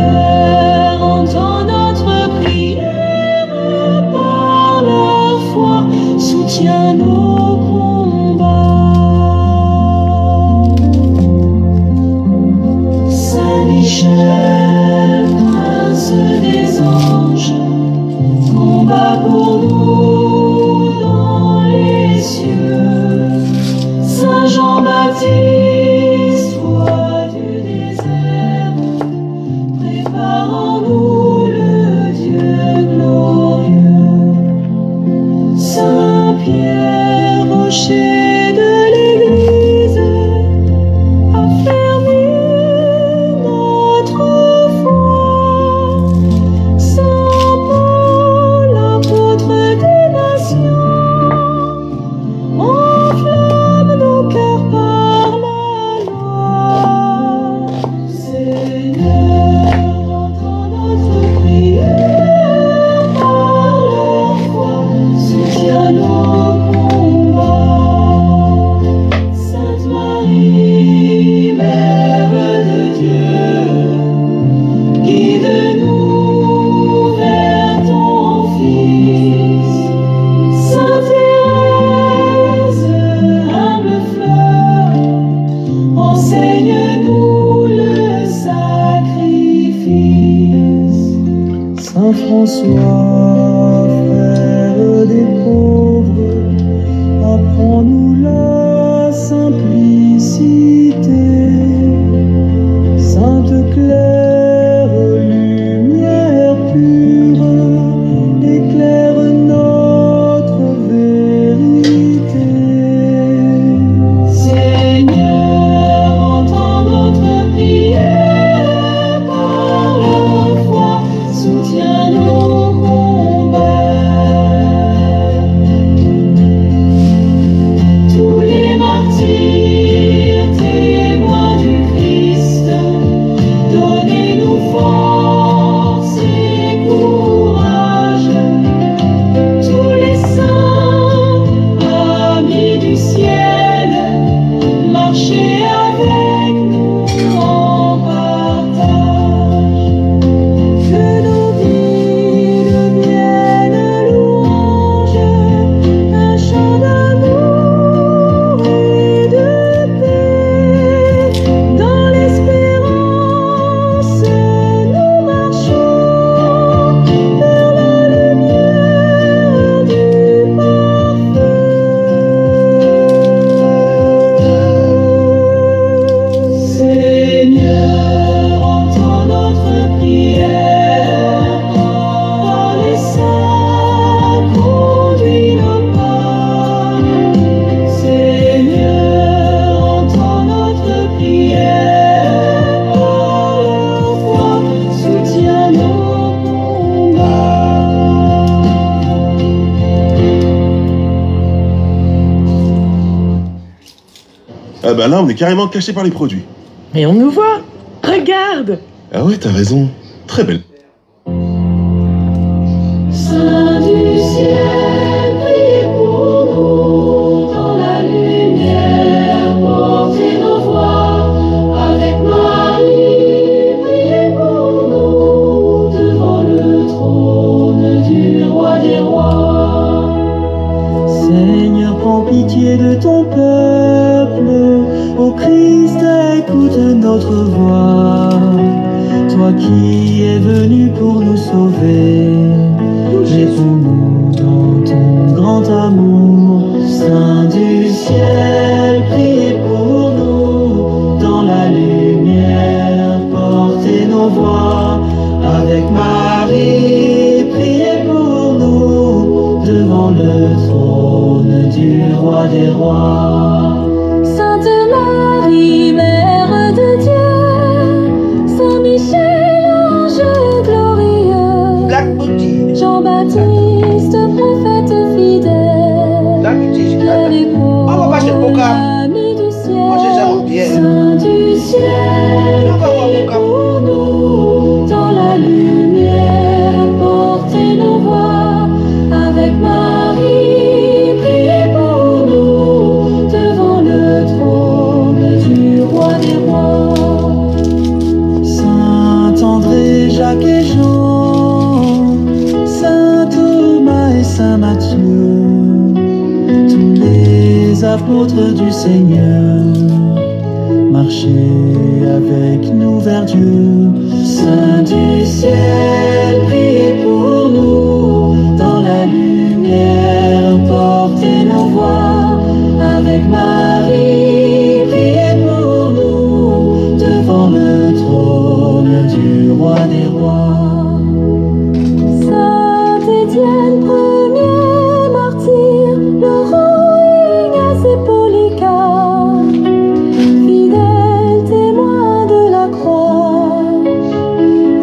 Seigneur, entends notre prière, par la foi, soutiens nos combats. Saint Michel, prince des anges, combat pour nous dans les cieux. Saint Jean-Baptiste, roi du désert, prépare en nous le Dieu glorieux. Saint Pierre, rocher de l'Église, affermis notre foi. Saint Paul, l'apôtre des nations, enflamme nos cœurs par la loi. Seigneur, entends notre prière, par la foi, soutiens nos combats. Sainte Marie, Mère de Dieu, guide-nous vers ton Fils. Sainte Thérèse, humble fleur, enseigne-nous le sacrifice. Saint François, frère des pauvres, apprends-nous la simplicité. Sainte Claire, lumière pure, éclaire notre vérité. Seigneur, entends notre prière, par la foi, soutiens nos combats. Tous les martyrs, témoins du Christ, donnez-nous force et courage. Tous les saints, amis du ciel, marchez avec nous en partage. Que nos vies deviennent louanges, un chant d'amour et de paix. Dans l'espérance, nous marchons vers la lumière du parfait. Seigneur, entends notre prière, par les saints, conduis nos pas. Seigneur, entends notre prière, par la foi, soutiens nos combats. Ah bah là, on est carrément caché par les produits. Mais on nous voit. Regarde. Ah ouais, t'as raison. Très belle. Saint du ciel, priez pour nous dans la lumière, portez nos voix avec Marie, priez pour nous devant le trône du roi des rois. Seigneur, prends pitié de ton peuple. Ô Christ, écoute notre voix. Toi qui es venu pour nous sauver, réponds-nous dans ton grand amour. Saint du ciel, priez pour nous dans la lumière, portez nos voix avec Marie, priez pour nous devant le trône du roi des rois. Sainte Marie, Mère de Dieu, Saint Michel, ange glorieux, Black Booty. Jean-Baptiste, prophète fidèle, Black Booty, j'ai les on va pas chez Boca. amis du ciel, Moi, j'ai jamais bien. Saint du ciel, On va voir priez Boca. pour nous dans la lumière, portez nos voix avec Marie, priez pour nous devant le trône du roi des rois. Saint André, André, Jacques et Jean, Saint Thomas et Saint Matthieu, tous les apôtres du Seigneur, marchez avec nous vers Dieu. Saint du ciel, priez pour nous, dans la lumière, portez nos voix. Avec Marie, priez pour nous, devant le trône du roi des rois. Saint Étienne, premier martyr, Laurent, Ignace et Polycarpe, fidèles témoins de la croix,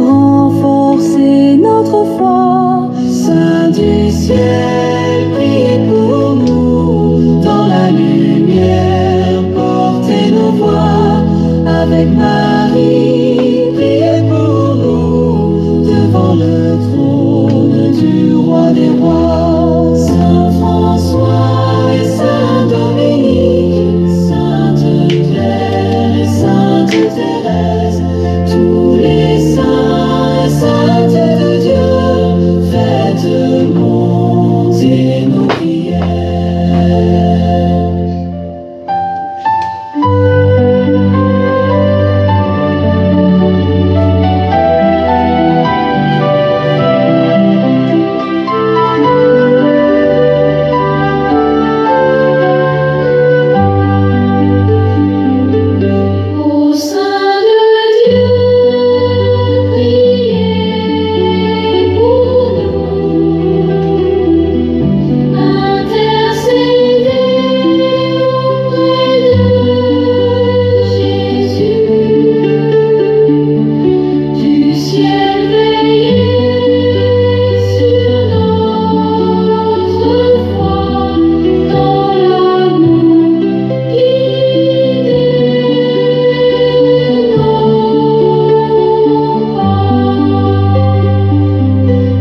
renforcez notre foi. Saint du ciel, priez pour nous, dans la lumière, portez nos voix. Avec Marie, priez pour nous, devant le trône du roi des rois. Saint François et Saint Dominique, Sainte Claire et Sainte Thérèse, tous les saints et saintes de Dieu, faites monter nos prières. Au sein de Dieu, priez pour nous, intercédez auprès de Jésus, du ciel veillez sur notre foi, dans l'amour guidez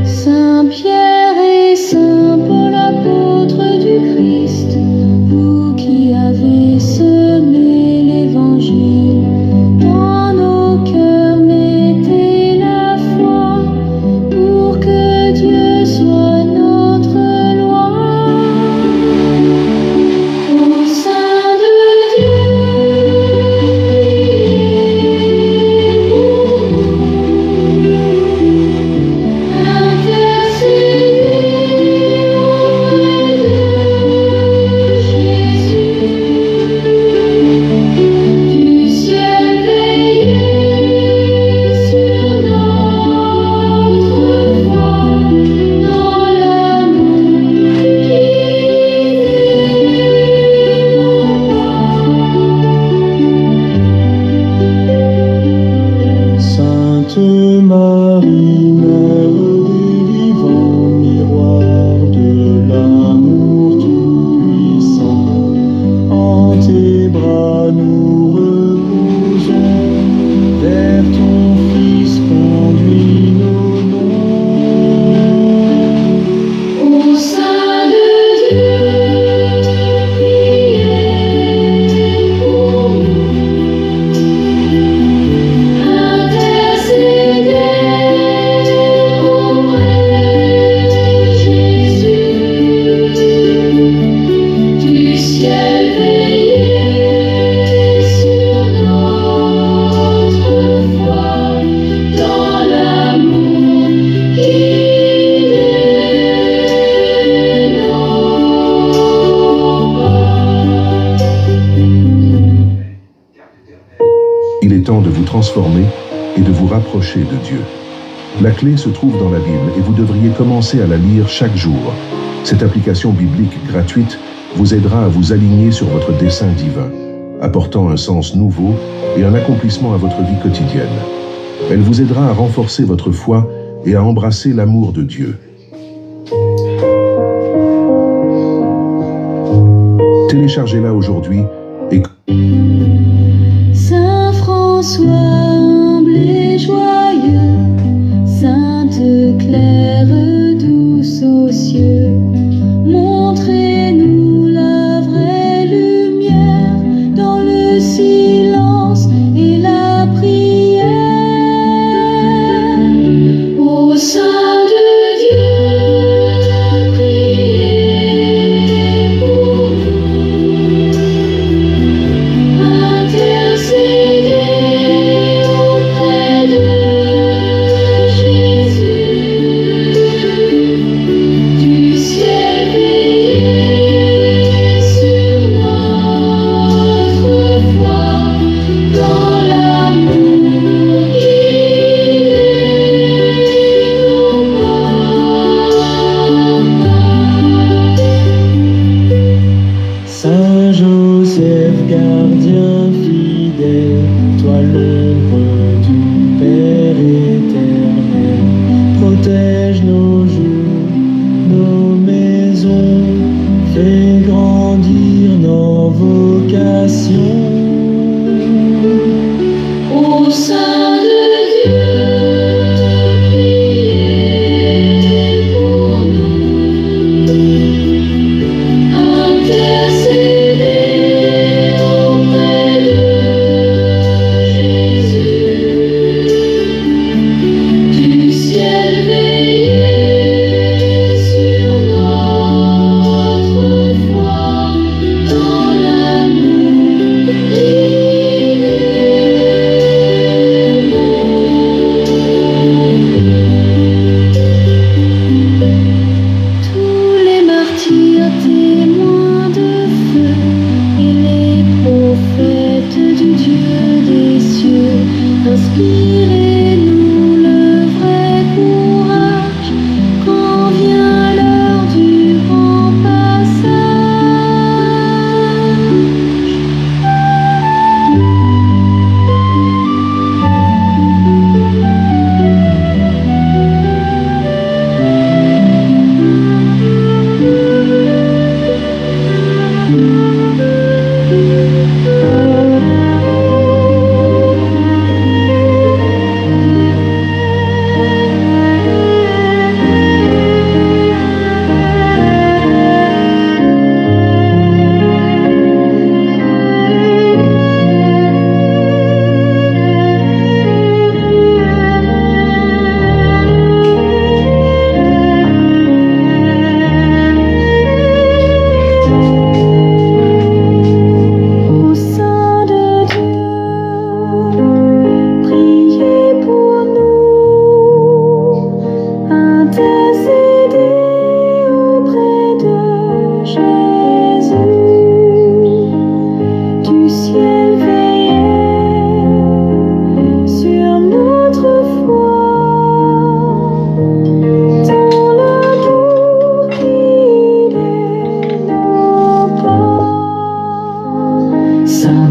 Saint Pierre et Saint Paul, apôtres du Christ, vous qui avez semé l'Évangile, dans nos cœurs mettez la foi, pour que Dieu soit notre loi. Au sein de Dieu, priez pour nous, intercédez auprès de Jésus, du ciel veillez sur notre foi, dans l'amour Sainte Marie, Mère des vivants, miroir de l'amour tout-puissant, en tes bras nous reposons, vers ton Fils conduis nos noms. Au sein de Dieu, priez pour nous, intercédez auprès de Jésus, du ciel veillez sur notre foi, dans l'amour guidez nos pas. Il est temps de vous transformer et de vous rapprocher de Dieu. La clé se trouve dans la Bible et vous devriez commencer à la lire chaque jour. Cette application biblique gratuite vous aidera à vous aligner sur votre dessein divin, apportant un sens nouveau et un accomplissement à votre vie quotidienne. Elle vous aidera à renforcer votre foi et à embrasser l'amour de Dieu. Téléchargez-la aujourd'hui et Saint François, humble et joyeux, Sainte Claire, douce aux cieux, montrez-nous la vraie lumière dans le silence et la prière.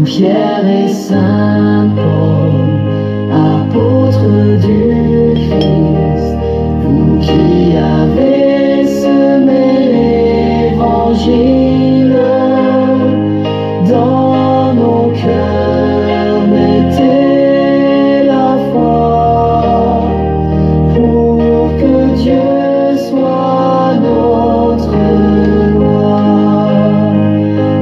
Pierre et Saint Paul, apôtres du Christ, vous qui avez semé l'évangile dans nos cœurs, mettez la foi pour que Dieu soit notre loi.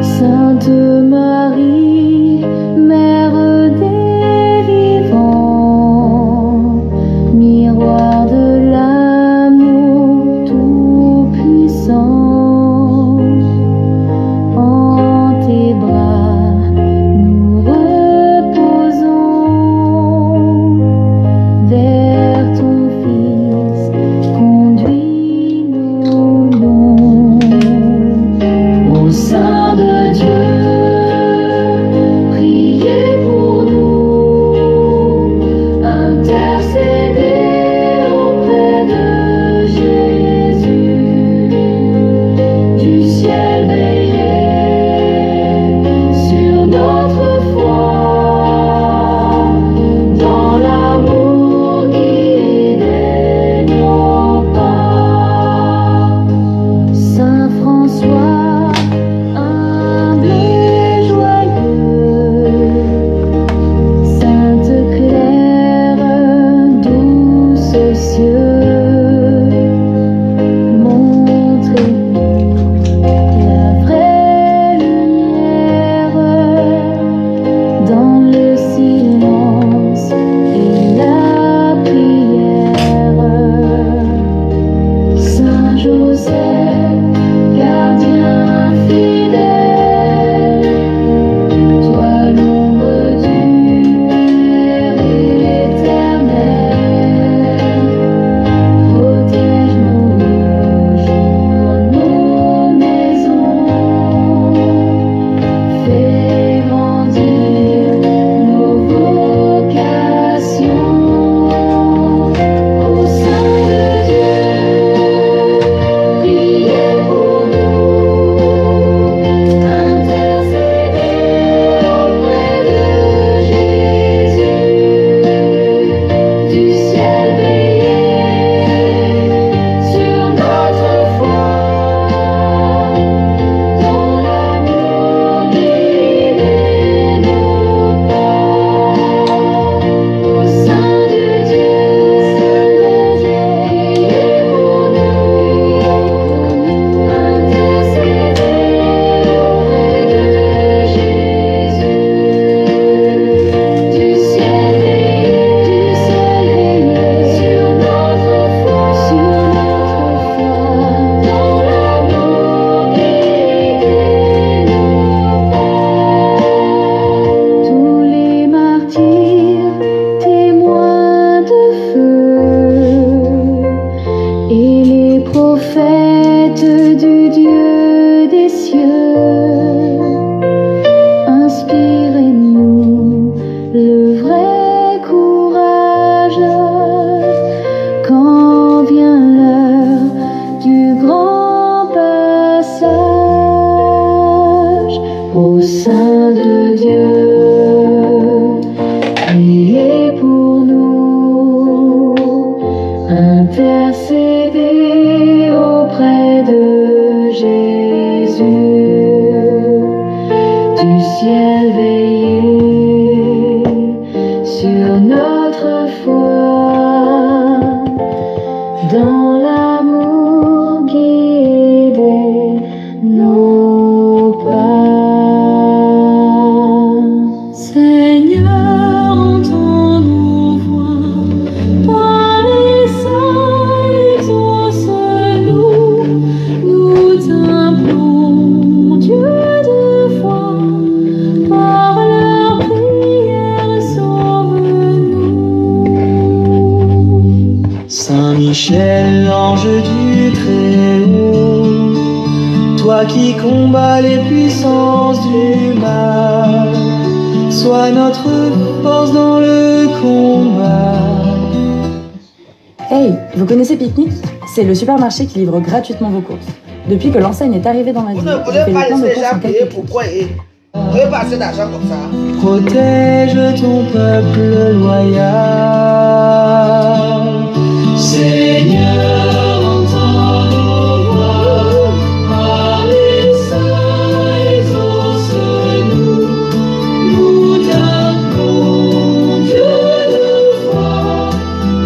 Sainte Marie, Mère des vivants, miroir de l'amour tout-puissant, en tes bras nous reposons, vers ton Fils conduis-nous long. Au sein de Dieu, priez pour nous, intercédez auprès de Jésus, du ciel veillez sur notre foi, dans l'amour guidez nos pas. Saint François, humble et joyeux, Sainte Claire, douce aux cieux, montrez la vraie lumière dans le silence et la prière. Saint Joseph, gardien fidèle, toi l'ombre du Père éternel, protège nos jours, nos maisons, fais grandir nos vocations. Au sein de Dieu, priez pour nous, intercédez auprès de Jésus, du ciel veillez sur notre foi, dans l'amour guidez nos pas. Au sein de Dieu, priez pour nous, intercédez auprès de Jésus, du ciel veillez sur notre foi, dans l'amour guidez nos pas. Tous les martyrs, témoins de feu, et les prophètes du Dieu des cieux, inspirez-nous le vrai courage quand vient l'heure du grand passage. Au sein de Dieu, priez pour nous, intercédez auprès de Jésus, du ciel veillez sur notre foi, dans l'amour guidez nos pas. Seigneur, entends nos voix, par les saints exauce-nous, nous t'implorons, Dieu de foi, par leur prière sauve-nous. Saint Michel, ange du Très-Haut, toi qui combats les puissances du mal, sois notre force dans le combat. Hey, vous connaissez Picnic? C'est le supermarché qui livre gratuitement vos courses. Depuis que l'enseigne est arrivée dans ma ville, Vous ne j'ai voulez fait pas le plein de laisser les courses gens en payer quelques pour clics. quoi et vous pouvez pas assez d'argent comme ça. Protège ton peuple loyal. Seigneur, entends nos voix, parlez ça, exauce-nous. Nous t'appelons, Dieu de foi,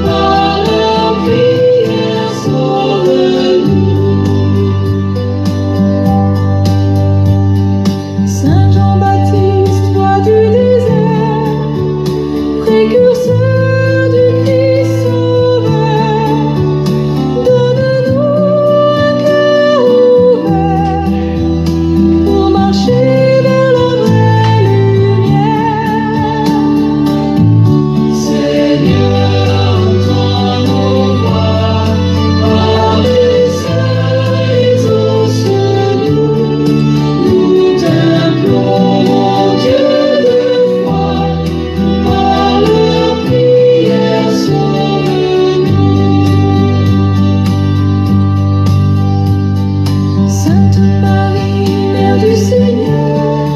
par la prière sauve-nous. Saint Jean-Baptiste, toi du désert, précurseur du Christ sauveur, donne-nous un cœur ouvert pour marcher vers la vraie lumière. Seigneur, entends nos voix, par les saints, exauce-nous. Nous t'implorons, Dieu de foi, par leur prière sauve-nous. Sainte Marie, Mère du Seigneur,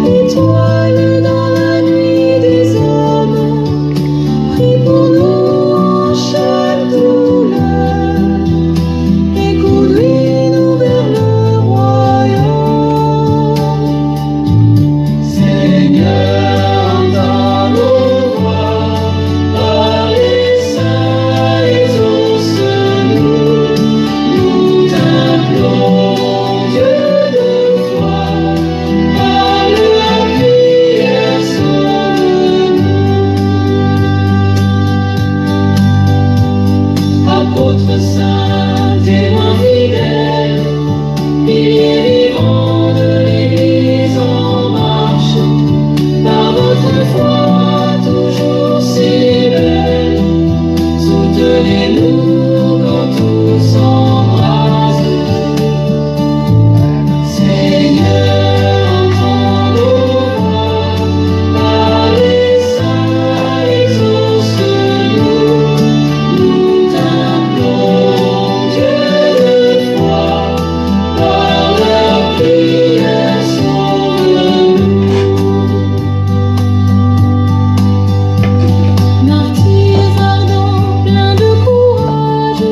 étoile dans la nuit des hommes, prie pour nous en chaque douleur et conduis-nous vers le royaume. Seigneur, entends nos voix, par les saints, exauce-nous. Nous t'implorons, Dieu de foi, par leur prière sauve-nous. Apôtres saints, témoins fidèles, piliers vivants de l'Église en marche, par votre foi toujours si belle, soutenez-nous quand tout s'embrase. Seigneur, entends nos voix, par les saints, exauce-nous. Nous t'implorons, Dieu de foi, par leur prière sauve-nous. Martyrs ardents, pleins de courage,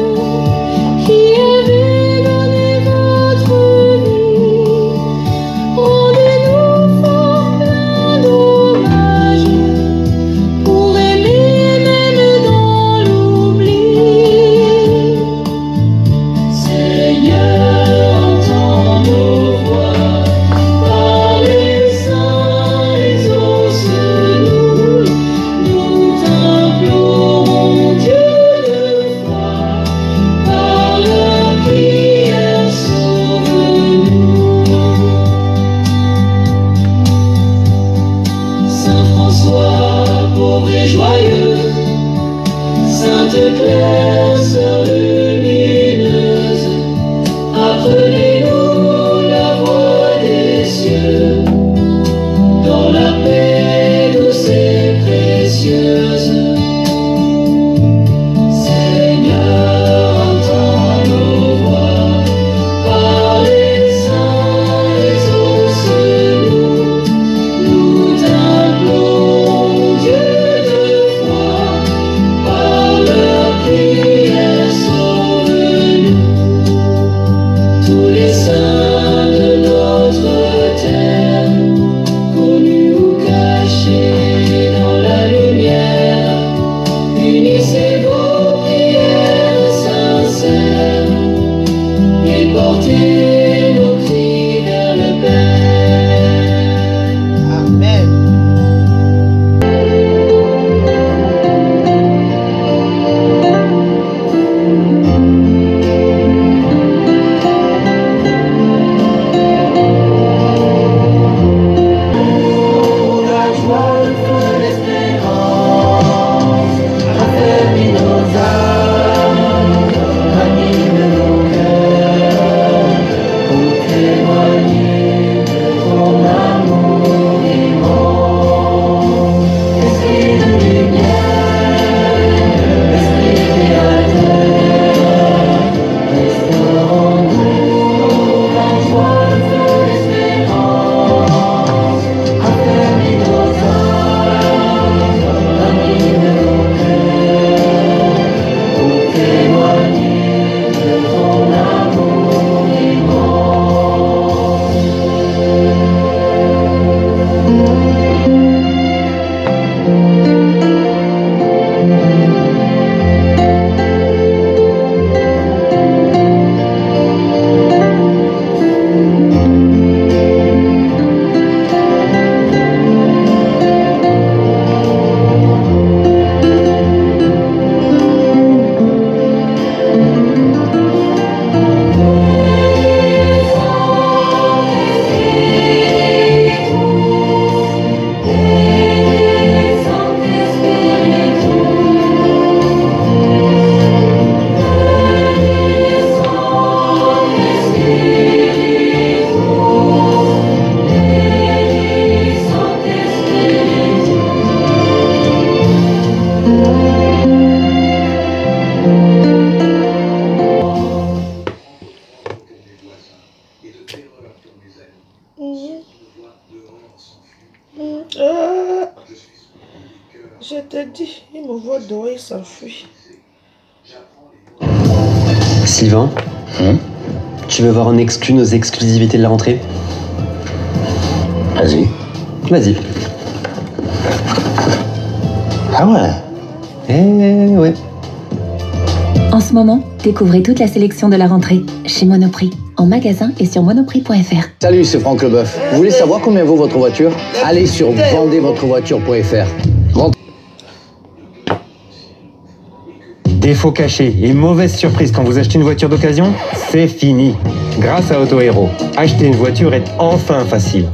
qui avez donné votre vie, rendez-nous forts, pleins d'hommages, pour aimer même dans l'oubli. Seigneur, entends nos voix, par les saints, exauce-nous. Nous t'implorons, Dieu de foi, par leur prière sauve-nous. Saint François, pauvre et joyeux, Sainte Claire, sœur lumineuse, apprenez-nous la voie des cieux, dans la paix douce et précieuse. Seigneur, entends nos voix, par les saints, exauce-nous. Nous t'implorons, Dieu de foi, par leur prière sauve-nous. Je te dis, il me voit dehors, il s'enfuit. Sylvain, tu veux voir en exclu nos exclusivités de la rentrée? Vas-y. Vas-y. Ah ouais? Eh ouais. En ce moment, découvrez toute la sélection de la rentrée chez Monoprix, en magasin et sur monoprix.fr. Salut, c'est Franck Leboeuf. Vous voulez savoir combien vaut votre voiture? Allez sur vendezvotrevoiture.fr. Défaut caché et mauvaise surprise quand vous achetez une voiture d'occasion, c'est fini. Grâce à Auto Hero, acheter une voiture est enfin facile.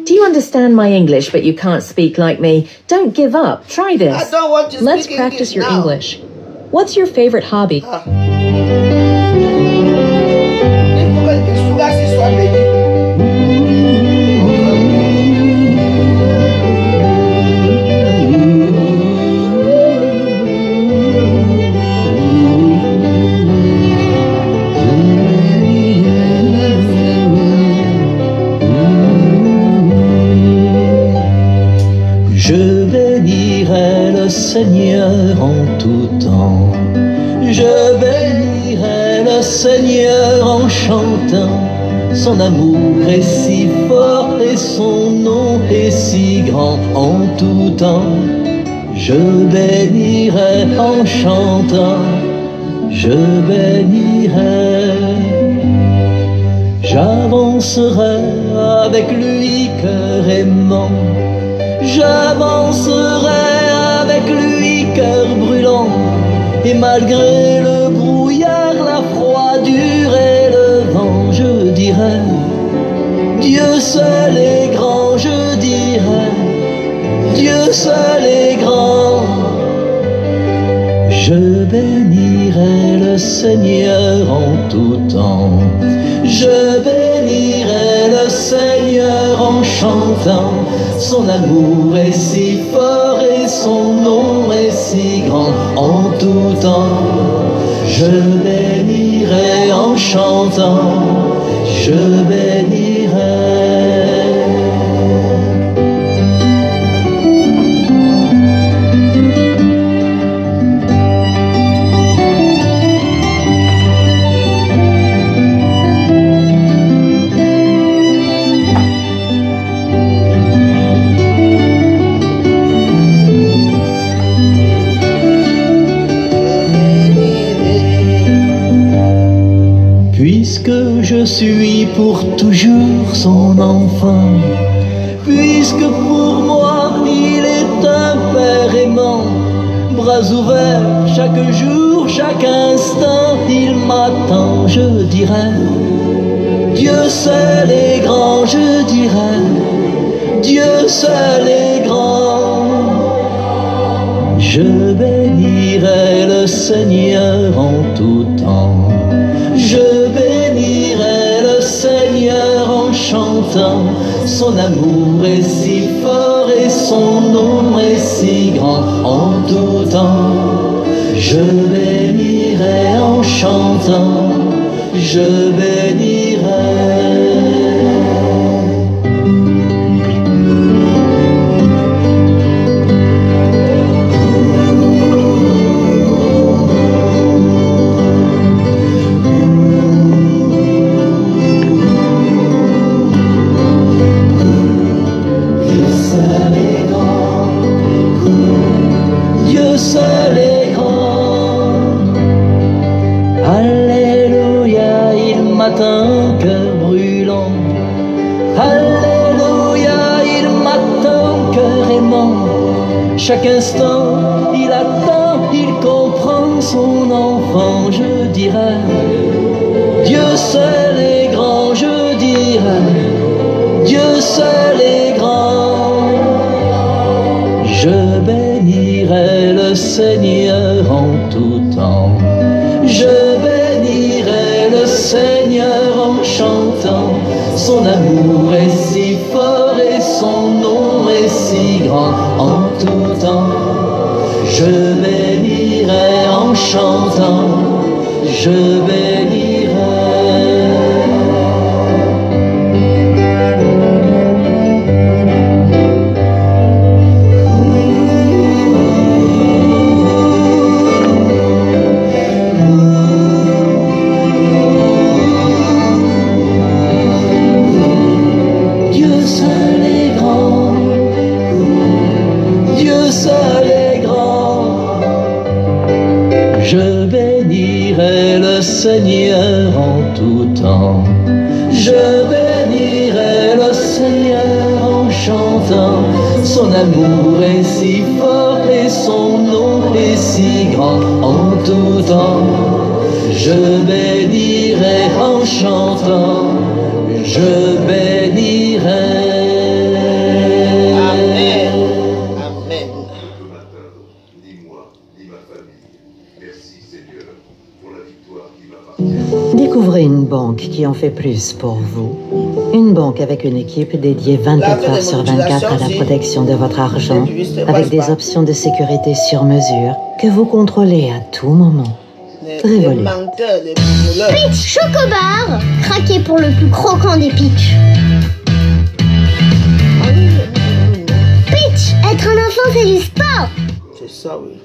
Do you understand my English but you can't speak like me? Don't give up. Try this. I don't want to Let's speak practice your now. English. What's your favorite hobby? Il faut que celui-là soit béni. Je bénirai le Seigneur en tout temps. Je bénirai le Seigneur en chantant. Son amour est si fort et son nom est si grand en tout temps. Je bénirai en chantant. Je bénirai. J'avancerai avec lui cœur aimant. J'avancerai avec lui cœur brûlant. Et malgré le brouillard, la froidure et le vent, je dirai Dieu seul est grand, je dirai Dieu seul est grand. Je bénirai le Seigneur en tout temps. Je bénirai le Seigneur en chantant. Son amour est si fort et son nom est si grand en tout temps. Je bénirai en chantant. Je bénirai. Puisque je suis pour toujours son enfant, puisque pour moi il est un père aimant, bras ouverts chaque jour, chaque instant, il m'attend, je dirai Dieu seul est grand, je dirai Dieu seul est grand. Je bénirai le Seigneur en tout temps. Je bénirai le Seigneur en chantant. Son amour est si fort et son nom est si grand en tout temps. Je bénirai en chantant. Je bénirai. Dieu seul est grand. Alléluia, il m'attend cœur brûlant. Alléluia, il m'attend cœur aimant. Chaque instant, il attend, il comprend son enfant. Je dirai, Dieu seul est grand. Je dirai, Dieu seul est grand. Je bénirai le Seigneur en tout temps. Je bénirai le Seigneur en chantant. Son amour est si fort et son nom est si grand en tout temps. Je bénirai chantant, je bénirai. Dieu seul est grand, Dieu seul est grand. Je bénirai le Seigneur en tout temps. Je bénirai le Seigneur en chantant. Son amour est si fort et son nom est si grand en tout temps. Je bénirai en chantant. Je bénirai. Amen. Amen. Découvrez une banque qui en fait plus pour vous. Une banque avec une équipe dédiée 24 heures sur 24 à la protection de votre argent, avec des options de sécurité sur mesure que vous contrôlez à tout moment. Revolut. Pitch Chocobar, craqué pour le plus croquant des pitchs. Pitch, être un enfant c'est du sport. C'est ça, oui.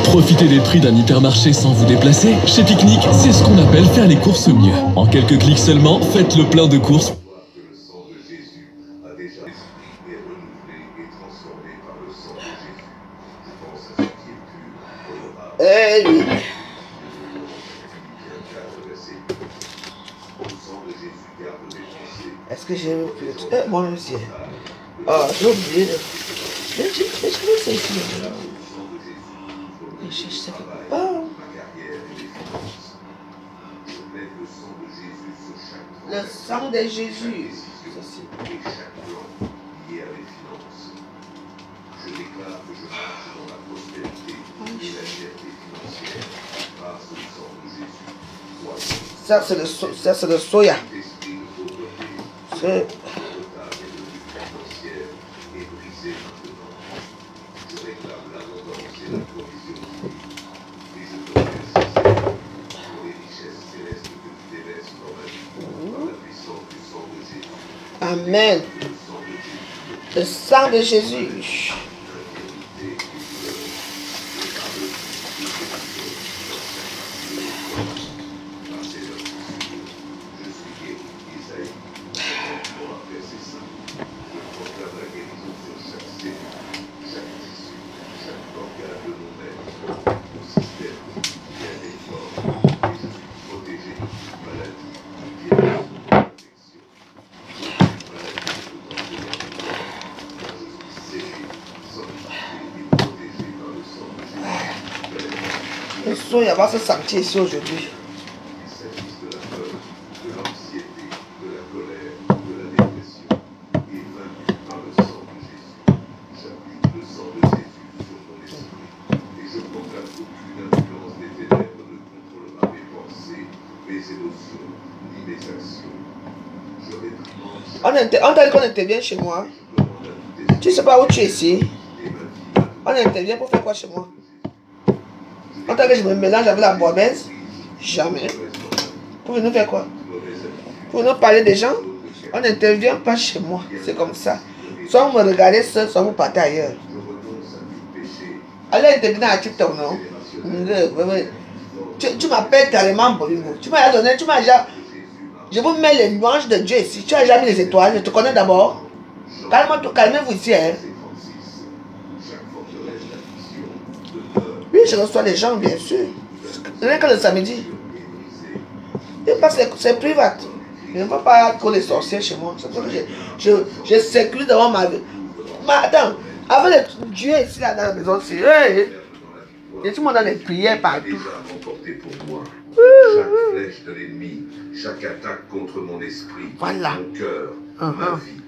Profitez des prix d'un hypermarché sans vous déplacer. Chez Picnic, c'est ce qu'on appelle faire les courses mieux. En quelques clics seulement, faites le plein de courses. Eh oui. Est-ce que j'ai plus de trucs? Moi aussi. Ah, j'ai oublié de... Mais je trouve ça ici. Je sais pas. Le sang de Jésus. Je déclare que je marche dans la prospérité et la liberté financière grâce au sang de Jésus. Ça, c'est le soya. C'est... Amen. Le sang de Jésus. il va se sentir ici aujourd'hui. On t'a dit qu'on intervient chez moi. Tu sais pas où tu es ici. On intervient pour faire quoi chez moi? On t'a dit que je me mélange avec la bourgmestre. Jamais. Pour venir faire quoi? Pour nous parler des gens. On n'intervient pas chez moi. C'est comme ça. Soit vous me regardez seul, soit vous partez ailleurs. Allez intervenir dans TikTok, non? Tu m'appelles carrément Bolingo. Tu m'as donné, tu m'as déjà... Je vous mets les nuages de Dieu ici. Tu as déjà mis les étoiles. Je te connais d'abord. Calmez-vous ici. Hein. Oui, je reçois les gens, bien sûr. Rien que le samedi. Et parce que c'est privé. Je ne veux pas trop les sorciers chez moi. C'est pour ça que je sécurise devant ma vie. Mais attends, avec Dieu ici, là, dans la maison, c'est... Hey, il y a tout le monde dans les prières partout. Chaque flèche de l'ennemi, chaque attaque contre mon esprit, voilà. Mon cœur, ma vie,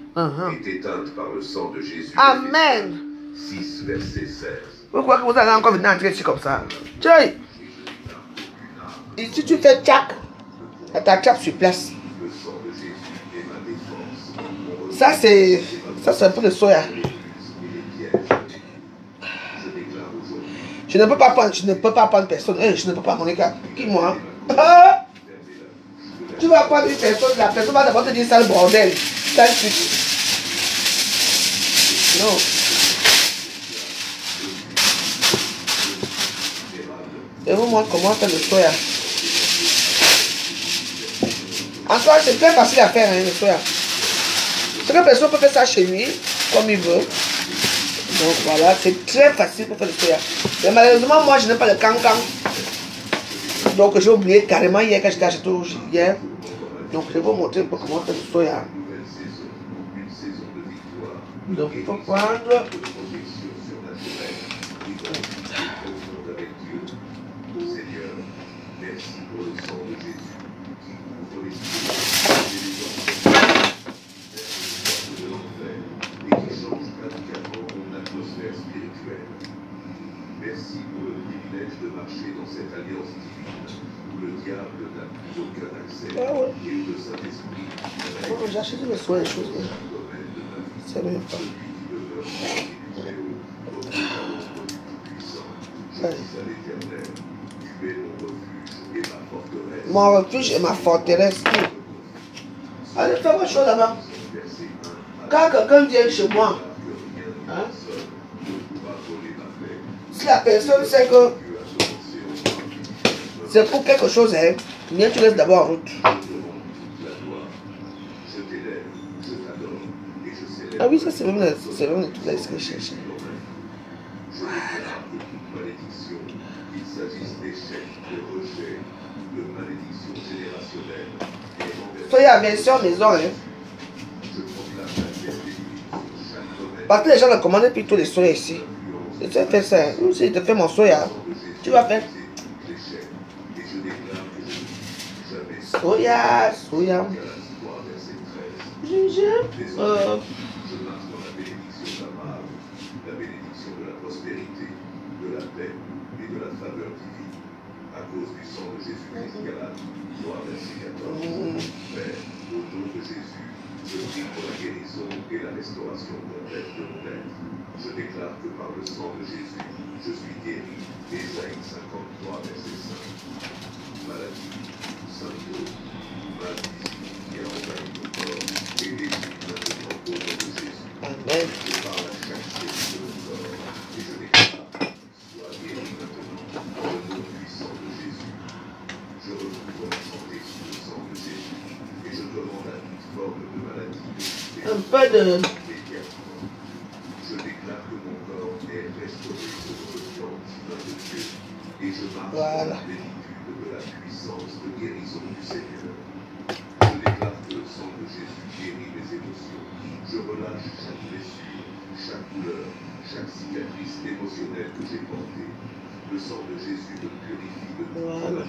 est éteinte par le sang de Jésus. Amen. 6, verset 16. Pourquoi que vous allez encore venir entrer ici comme ça? Tiens. Ici, tu fais tchac. Ta trappe sur place. Ça, c'est un peu de soya. Je ne peux pas prendre personne. Je ne peux pas, Monica. Qui, moi? Tu vas prendre une personne, la personne va d'abord te dire ça le bordel. Ça le truc. Non. Je vous montre comment faire le soya. En soi, c'est très facile à faire, hein, le soya. Chaque personne peut faire ça chez lui, comme il veut. Donc voilà, c'est très facile pour faire le soya. Mais malheureusement, moi, je n'ai pas le cancan. Donc j'ai oublié carrément hier quand j'étais acheté hier. Donc je vais vous montrer un peu comment faire le soya. Donc il faut prendre... Merci pour le privilège de marcher dans cette alliance divine où le diable n'a plus aucun accès et où le Saint-Esprit... J'ai acheté le soin, les choses. C'est même pas. Mon refuge et ma forteresse. Allez, fais votre chose là-bas. Quand quelqu'un vient chez moi, hein, si la personne sait que c'est pour quelque chose, hein, bien tu laisses d'abord en route. Ah oui, ça c'est même toute la ce que je cherchais. Soyez à version maison, hein. Parce que les gens le commandent plutôt les soya ici. Je te fais ça. Si je te fais mon soya, tu vas faire. Soya. Gingembre. La bénédiction de la prospérité, de la paix et de la faveur divine. À cause du sang de Jésus-Christ, Galates 3, verset 14. Père, au nom de Jésus, je prie pour la guérison et la restauration complète de mon être. Je déclare que par le sang de Jésus, je suis guéri. Ésaïe 53, verset 5. Maladie, symptômes, maladie qui a envahi mon corps et détruit maintenant au nom de Jésus. Amen. Je parle à chaque cellule de mon corps et je déclare, sois guéri maintenant dans le nom puissant de Jésus. Je retrouve ma santé sous le sang de Jésus et je demande à toute forme de maladie un peu de... Je déclare que mon corps est restauré selon le plan divin de Dieu et je marche dans la plénitude de la puissance de guérison du Seigneur. Je déclare que le sang de Jésus guérit mes émotions. Je relâche chaque blessure, chaque douleur, chaque cicatrice émotionnelle que j'ai portée. Voilà.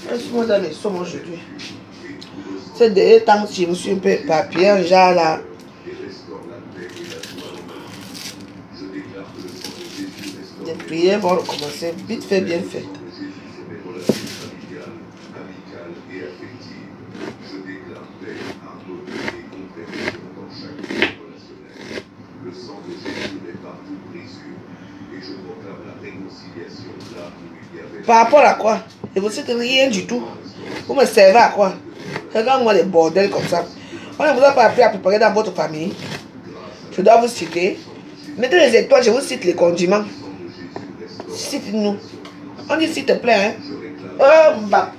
Laisse-moi dans les sommes aujourd'hui. C'est des temps que je me suis un peu papier, genre là. Les prières vont recommencer, vite fait, bien fait. Par rapport à quoi? Et vous ne rien du tout. Vous me servez à quoi? Regarde-moi les bordels comme ça. On ne vous a pas appris à préparer dans votre famille. Je dois vous citer. Mettez les étoiles, je vous cite les condiments. Cite-nous. On dit s'il te plaît, hein? Bah.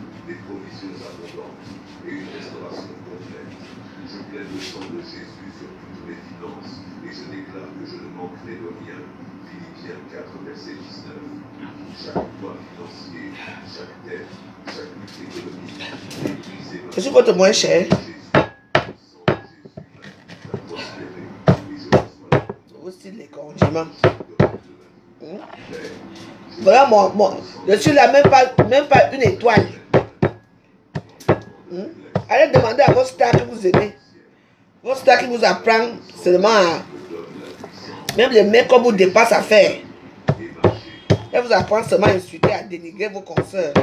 Je suis votre moins cher. Aussi les condiments. Voilà je suis là, même pas une étoile. Allez demander à votre star que vous aimez. Votre star qui vous apprend seulement à... Même les mecs comme vous dépassent à faire. Elle vous apprend seulement à insulter, à dénigrer vos consoeurs.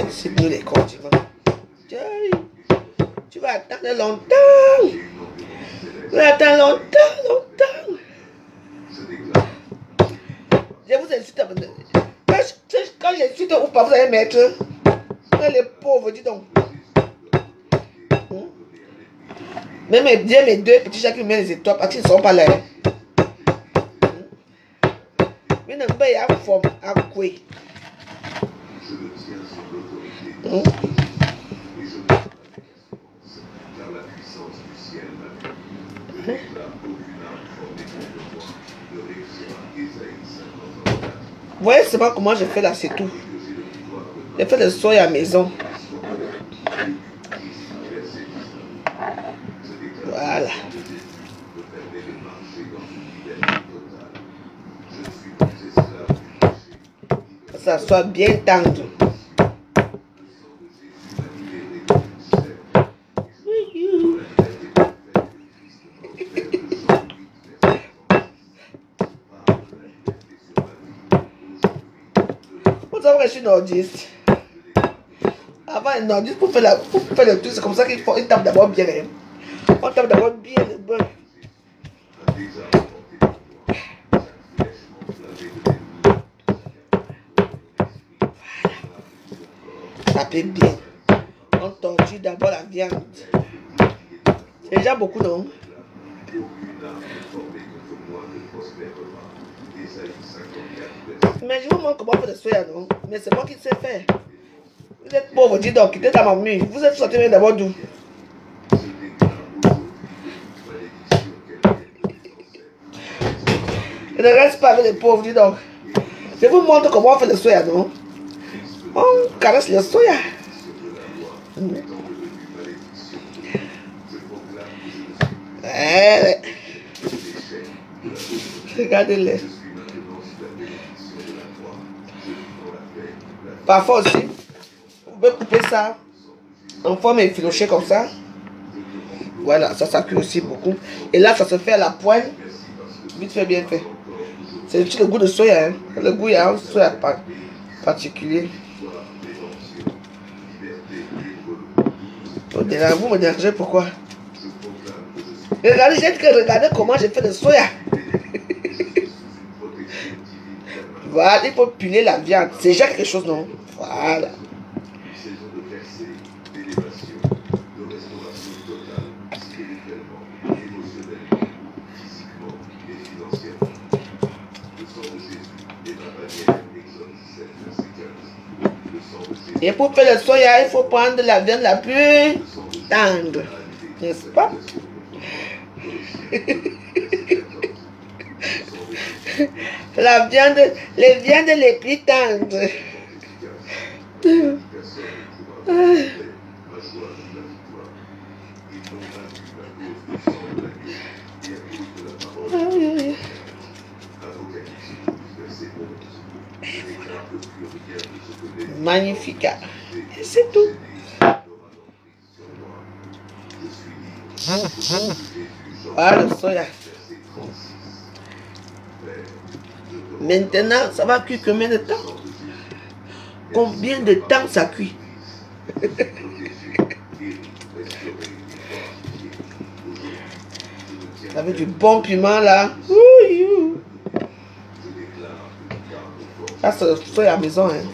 C'est nous les condiments. Tu vas attendre longtemps. Tu vas attendre longtemps. Je vous insulte. Quand j'insulte ou pas, vous allez mettre. Les pauvres, dis donc. Même mes deux petits chats qui me mettent les étoiles parce qu'ils ne sont pas là. Mais ne pas y avoir forme à quoi. Vous voyez seulement comment je fais là, c'est tout. J'ai fait le soya à la maison. Voilà. Ça soit bien tendre. Vous savez que je suis nordiste. Avant un nordiste, pour faire le truc, c'est comme ça qu'il faut. Il tape d'abord bien. On tape d'abord bien le beurre. Tapez bien. On tortue d'abord la viande. C'est déjà beaucoup, non? Mais je vous montre comment faire le soya, non? Mais c'est moi qui sais faire. Vous êtes pauvre, dis donc, quittez ta mamie. Vous êtes sorti d'abord d'où? Ne reste pas avec les pauvres, dis donc. Je vous montre comment on fait le soya, non? On caresse le soya. Regardez-les. Parfois aussi, vous pouvez couper ça en forme effilochée comme ça. Voilà, ça cuit aussi beaucoup. Et là, ça se fait à la poêle. Vite fait, bien fait. C'est le goût de soya. Hein. Le goût, il y a un soya particulier. Vous me dérangez pourquoi? Regardez comment j'ai fait le soya. Voilà, il faut piler la viande. C'est déjà quelque chose, non? Voilà. Et pour faire le soya, il faut prendre la viande la plus tendre. N'est-ce pas? Les viandes les plus tendres. Magnifique. Et c'est tout. Voilà le soya. Maintenant, ça va cuire combien de temps? Combien de temps ça cuit? Avec du bon piment là. Ça, c'est le soya à la maison. Hein.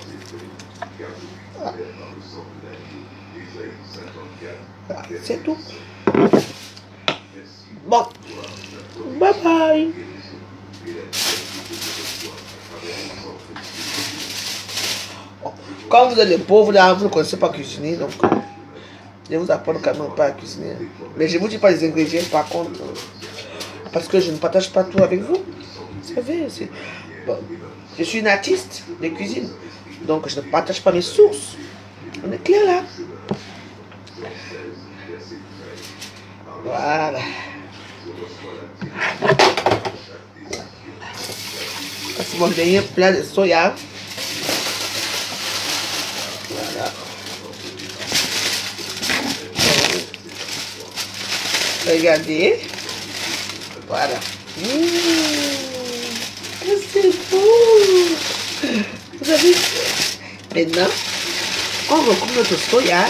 C'est tout. Bon. Bye bye. Quand vous êtes les pauvres là, vous ne connaissez pas cuisiner, donc je vous apprends quand même pas à cuisiner. Mais je ne vous dis pas les ingrédients par contre, parce que je ne partage pas tout avec vous. Vous savez, bon, je suis une artiste de cuisine, donc je ne partage pas mes sources. On est clair là? Voilà. C'est mon dernier plat de soya. Voilà. Regardez. Voilà. C'est beau. Vous avez vu? Maintenant, on recoupe notre soya.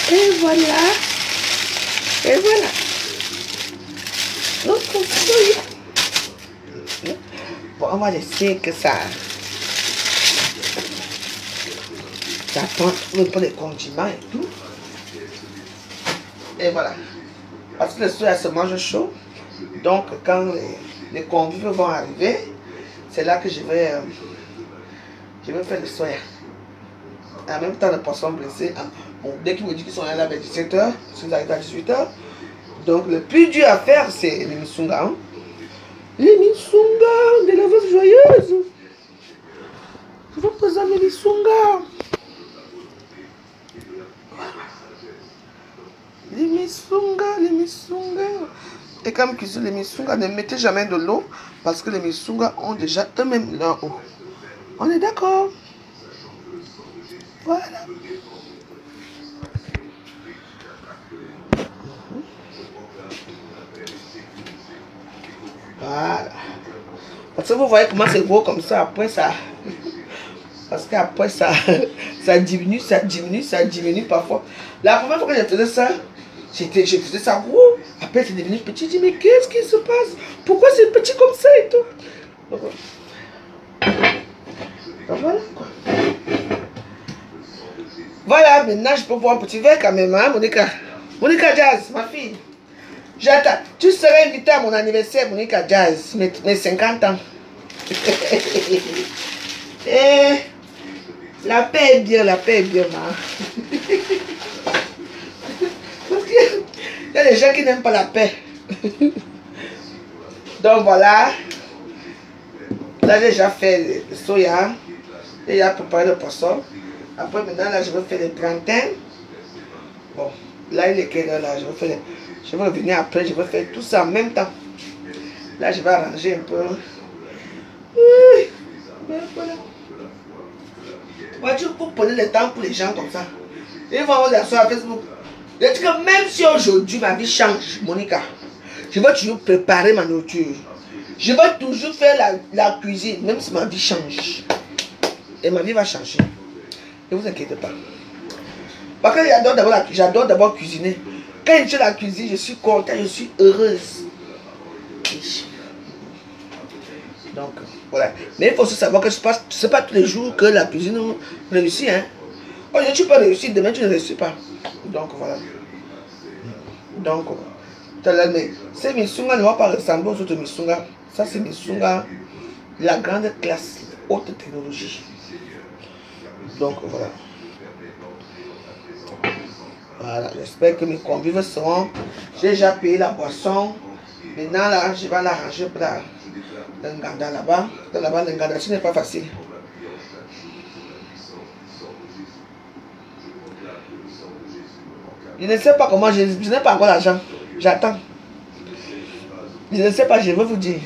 Et voilà. Et voilà. Notre soya. Bon, on va laisser que ça prend les condiments et tout. Et voilà. Parce que le soya se mange chaud. Donc, quand les convives vont arriver, c'est là que je vais faire le soya. En même temps, le poisson blessé. Bon, dès qu'ils me disent qu'ils sont là vers 17h, ils arrivent à 18h. Donc, le plus dur à faire, c'est les misunga. Hein? Les misunga de la veuve joyeuse. Je vous présente les misunga. Les misunga, les misunga. Et quand vous cuisinez les misunga, ne mettez jamais de l'eau parce que les misunga ont déjà eux-mêmes leur eau. On est d'accord? Voilà. Voilà. Parce que vous voyez comment c'est gros comme ça, après ça. Parce qu'après ça diminue, ça diminue parfois. La première fois que je faisais ça, je faisais ça gros. Après c'est devenu petit. Je dis mais qu'est-ce qui se passe? Pourquoi c'est petit comme ça et tout? Donc voilà quoi. Voilà, maintenant je peux boire un petit verre quand même, hein, Monica. Monica Jazz, ma fille. J'attends. Tu serais invitée à mon anniversaire, Monica Jazz, mes 50 ans. Et la paix est bien, ma. Parce qu'il y a des gens qui n'aiment pas la paix. Donc voilà. Là, j'ai déjà fait le soya. J'ai déjà préparé le poisson. Après, maintenant, là, je vais faire les plantains. Bon, là, il est quelle heure, là? Je vais revenir après, je vais faire tout ça en même temps. Là, je vais arranger un peu. Oui, mais voilà. Vois-tu, pour prendre le temps pour les gens comme ça. Ils vont voir sur Facebook. Je dis que même si aujourd'hui ma vie change, Monica, je vais toujours préparer ma nourriture. Je vais toujours faire la cuisine, même si ma vie change. Et ma vie va changer. Ne vous inquiétez pas. Parce que j'adore d'abord cuisiner. Quand je fais la cuisine, je suis contente, je suis heureuse. Donc, voilà. Mais il faut aussi savoir que ce n'est pas tous les jours que la cuisine réussit. Hein. Aujourd'hui, tu peux réussir, demain, tu ne réussis pas. Donc, voilà. Donc, ces misunga ne vont pas ressembler aux autres misunga. Ça, c'est misunga, la grande classe, haute technologie. Donc, voilà. Voilà, j'espère que mes convives seront. J'ai déjà payé la boisson. Maintenant, là, je vais l'arranger pour Le Nganda là-bas. Là-bas, le Nganda, ce n'est pas facile. Je ne sais pas comment, je n'ai pas encore l'argent. J'attends. Je ne sais pas, je vais vous dire.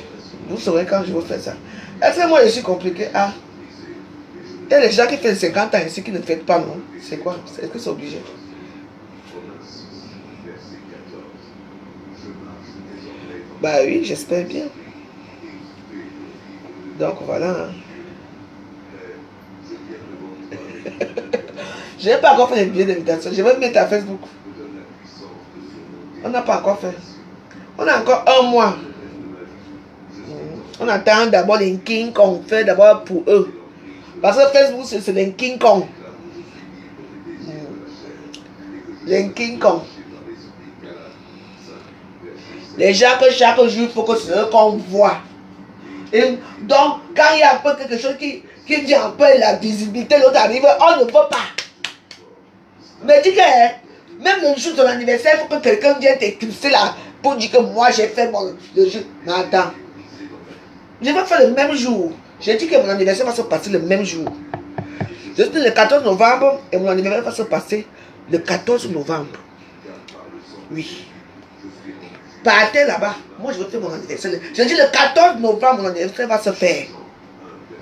Vous saurez quand je vais faire ça. Est-ce que moi je suis compliqué? Ah. Il y a des gens qui font 50 ans ici qui ne fêtent pas, non? C'est quoi? Est-ce que c'est obligé? Bah oui, j'espère bien. Donc voilà. Je n'ai pas encore fait les billets d'invitation. Je vais mettre à Facebook. On n'a pas encore fait. On a encore un mois. On attend d'abord les King Kong. Fait d'abord pour eux. Parce que Facebook, c'est les King Kong. Les King Kong. Les gens que chaque jour, il faut que c'est eux qu'on voit. Et donc, quand il y a un peu quelque chose qui dit un peu la visibilité, l'autre arrive, on ne veut pas. Mais dis que même le jour de ton anniversaire, il faut que quelqu'un vienne t'éclipser là pour dire que moi j'ai fait le jour. Mais attends. Je vais faire le même jour. J'ai dit que mon anniversaire va se passer le même jour. Je suis le 14 novembre et mon anniversaire va se passer le 14 novembre. Oui. Partez là-bas. Moi, je vais faire mon anniversaire. Je dis le 14 novembre, mon anniversaire va se faire.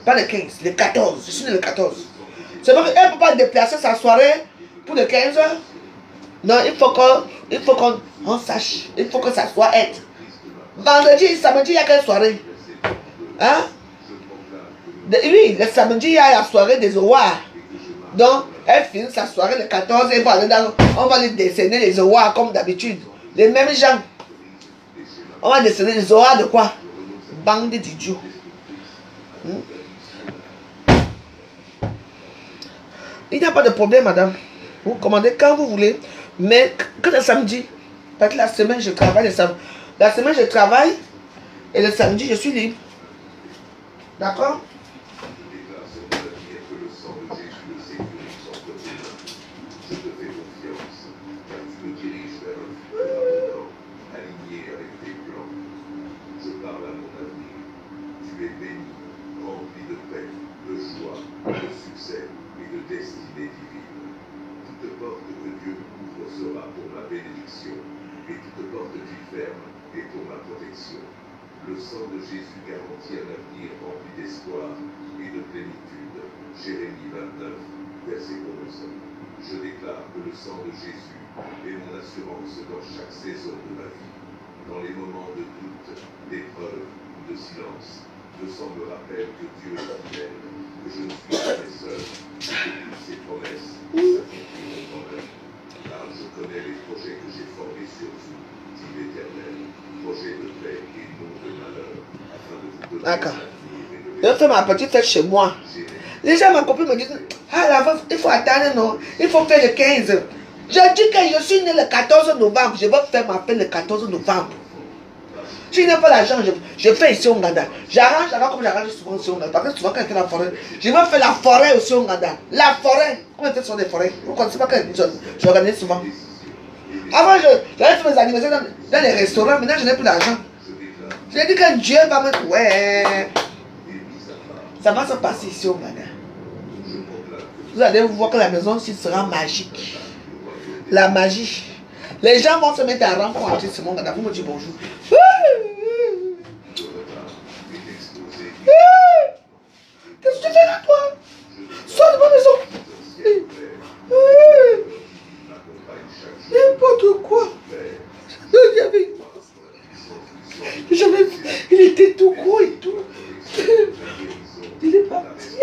Pas le 15, le 14. Je suis le 14. C'est vrai qu'elle ne peut pas déplacer sa soirée pour le 15. Non, il faut qu'on sache. Il faut que ça soit être. Vendredi, samedi, il n'y a quelle soirée? Hein? Oui, le samedi, il y a la soirée des Owa. Donc, elle finit sa soirée le 14 et on va lui dessiner les Owa comme d'habitude. Les mêmes gens. On va dessiner les Owa de quoi? Bande d'idiots. Il n'y a pas de problème, madame. Vous commandez quand vous voulez. Mais que le samedi. Parce que la semaine, je travaille. La semaine, je travaille. Et le samedi, je suis libre. D'accord? Le sang de Jésus garantit un avenir rempli d'espoir et de plénitude. Jérémie 29, verset 11. Je déclare que le sang de Jésus est mon assurance dans chaque saison de ma vie. Dans les moments de doute, d'épreuve ou de silence, le sang me rappelle que Dieu est fidèle, que je ne suis jamais seul, et que toutes ses promesses s'accompliront en œuvre. Car je connais les projets que j'ai formés sur vous, dit l'Éternel, projets de paix et non de malheur, afin de vous donner. D'accord. Je fais ma petite fête chez moi. Déjà, ma copine me dit, ah là, il faut attendre, non, il faut faire le 15. Je dis que je suis né le 14 novembre, je vais faire ma fête le 14 novembre. Si je n'ai pas l'argent, je fais ici au Nganda. J'arrange comme j'arrange souvent ici au Nganda. Parce que souvent quand il y a la forêt, je vais faire la forêt aussi au Nganda. La forêt. Comment est-ce que ce sont des forêts? Vous ne connaissez pas que j'organise souvent. Avant, j'allais faire mes anniversaires dans les restaurants. Maintenant, je n'ai plus d'argent. Je dis que Dieu va me... Ouais. Ça va se passer ici au Nganda. Vous allez voir que la maison ici sera magique. La magie. Les gens vont se mettre à rencontrer sur mon Nganda. Vous me dites bonjour. Qu'est-ce que tu fais là, toi? Sors de ma maison. N'importe quoi. Il était tout gros et tout. Il est parti.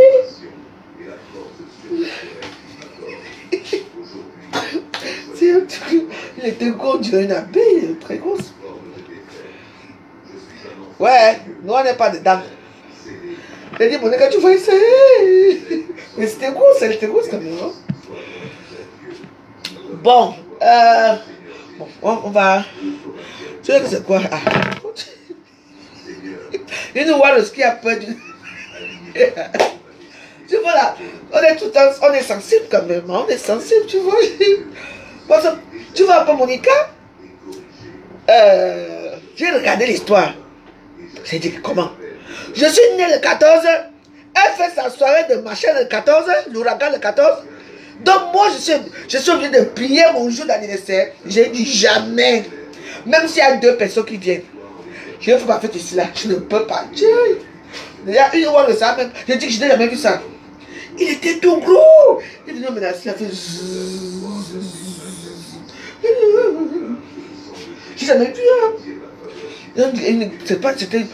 C'est un truc. Il était gros, Dieu, une abeille, très grosse. Ouais, nous on n'est pas dedans. J'ai dit, mon gars, tu vois essayer. Mais c'était gros, c'était gros quand même. Bon, on va. Tu sais que c'est quoi? Ah. Il nous voit le ski a peur du. Tu vois là, on est tout le temps, on est sensible quand même, on est sensible, tu vois. Parce que, tu vois un peu Monica, j'ai regardé l'histoire. J'ai dit comment? Je suis né le 14. Elle fait sa soirée de machin le 14, l'ouragan le 14. Donc moi, je suis obligé de prier mon jour d'anniversaire. J'ai dit jamais. Même s'il y a 2 personnes qui viennent. Je ne fais pas fête ici là. Je ne peux pas. Il y a une fois de ça même. Je dis que je n'ai jamais vu ça. Il était tout gros. Il est venu me menacer. Il a fait. J'ai jamais vu.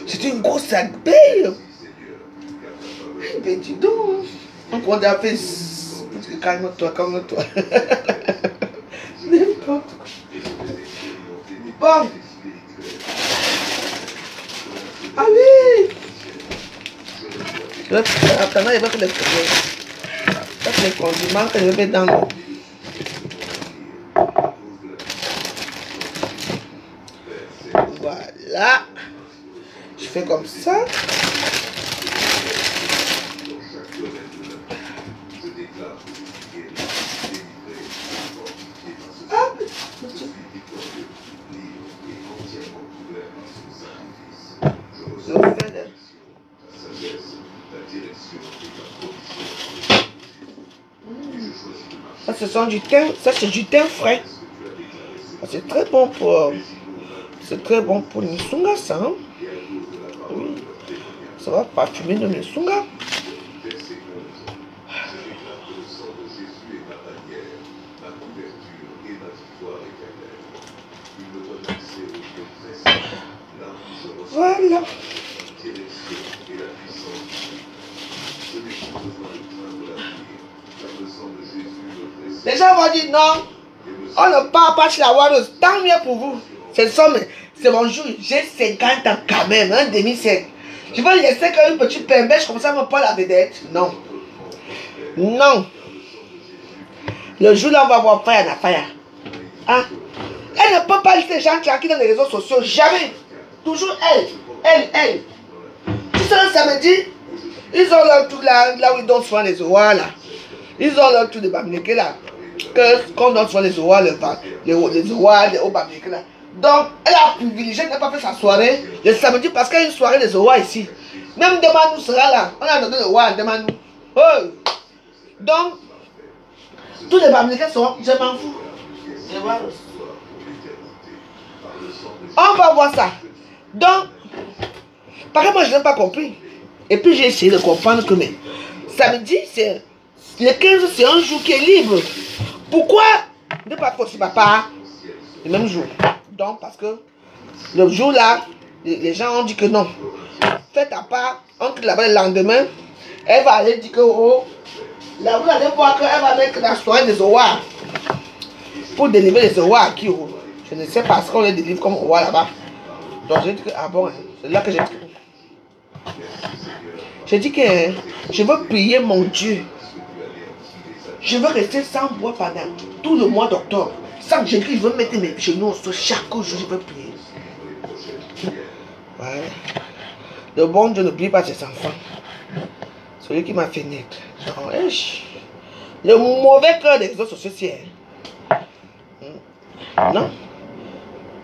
C'était une grosse abeille. Mais dis donc. Donc on a fait. Calme-toi, calme-toi. N'importe quoi. Bon. Allez. Attends, il va que les condiments que je vais mettre dans l'eau. Voilà. Je fais comme ça. Ça, ce sont du thym, ça c'est du thym frais. C'est très bon pour les sungas, ça. Hein? Oui. Ça va parfumer de mes sungas. Voilà. Les gens vont dire non, on ne part pas chez la Wareuse, tant mieux pour vous. C'est mon jour, j'ai 50 ans quand même, un demi-siècle. Je vais laisser qu'une petite pembèche comme ça me prend la vedette. Non. Non. Le jour là, on va voir Faya na Faya. Hein? Elle ne peut pas laisser les gens tranquilles dans les réseaux sociaux, jamais. Toujours elle. Tu sais, le samedi, ils ont leur tout là où ils donnent soin les oies là. Ils ont leur tout de Bamileke là. Qu'on donne soin les oies, les oies, les hauts Bamileke là. Donc, elle a privilégié, elle n'a pas fait sa soirée le samedi parce qu'il y a une soirée des oies ici. Même demain nous sera là. On a donné le oies, demain nous. Oh. Donc, tous les Bamileke sont, je m'en fous. On va voir ça. Donc, par exemple, moi je n'ai pas compris. Et puis j'ai essayé de comprendre que mais, samedi, c'est le 15, c'est un jour qui est libre. Pourquoi ne pas faire aussi papa le même jour? Donc, parce que le jour là, les gens ont dit que non. Faites à part, entre là-bas le lendemain, elle va aller dire que oh, là vous allez voir qu'elle va mettre la soirée des oies pour délivrer les oies à qui oh. Je ne sais pas ce qu'on les délivre comme oies là-bas. Donc j'ai dit que, ah bon, c'est là que j'ai dit. J'ai dit que je veux prier mon Dieu. Je veux rester sans bois pendant tout le mois d'octobre. Sans que j'écris, je veux mettre mes genoux au sol. Chaque jour, je veux prier. Voilà. Le bon Dieu n'oublie pas ses enfants. Celui qui m'a fait naître. Le mauvais cœur des réseaux sociaux, c'est non?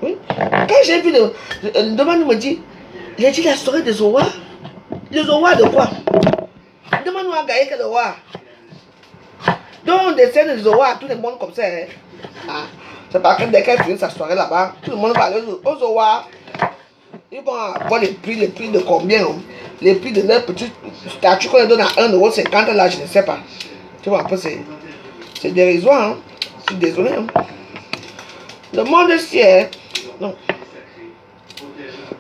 Oui. Quand j'ai vu le demande me dit, j'ai dit la soirée des oies. Les oies de quoi? Demande-nous à gagner quel oie. Donc on dessine les oies à tout le monde comme ça. Hein? Ah, c'est pas que dès qu'elle finit sa soirée là-bas, tout le monde va aller aux oies. Ils vont avoir les prix de combien? Les prix de leur petite statue qu'on leur donne à 1,50 € là, je ne sais pas. Tu vois, un peu c'est dérisoire. Hein? Je suis désolé. Hein? Le monde ciel, non.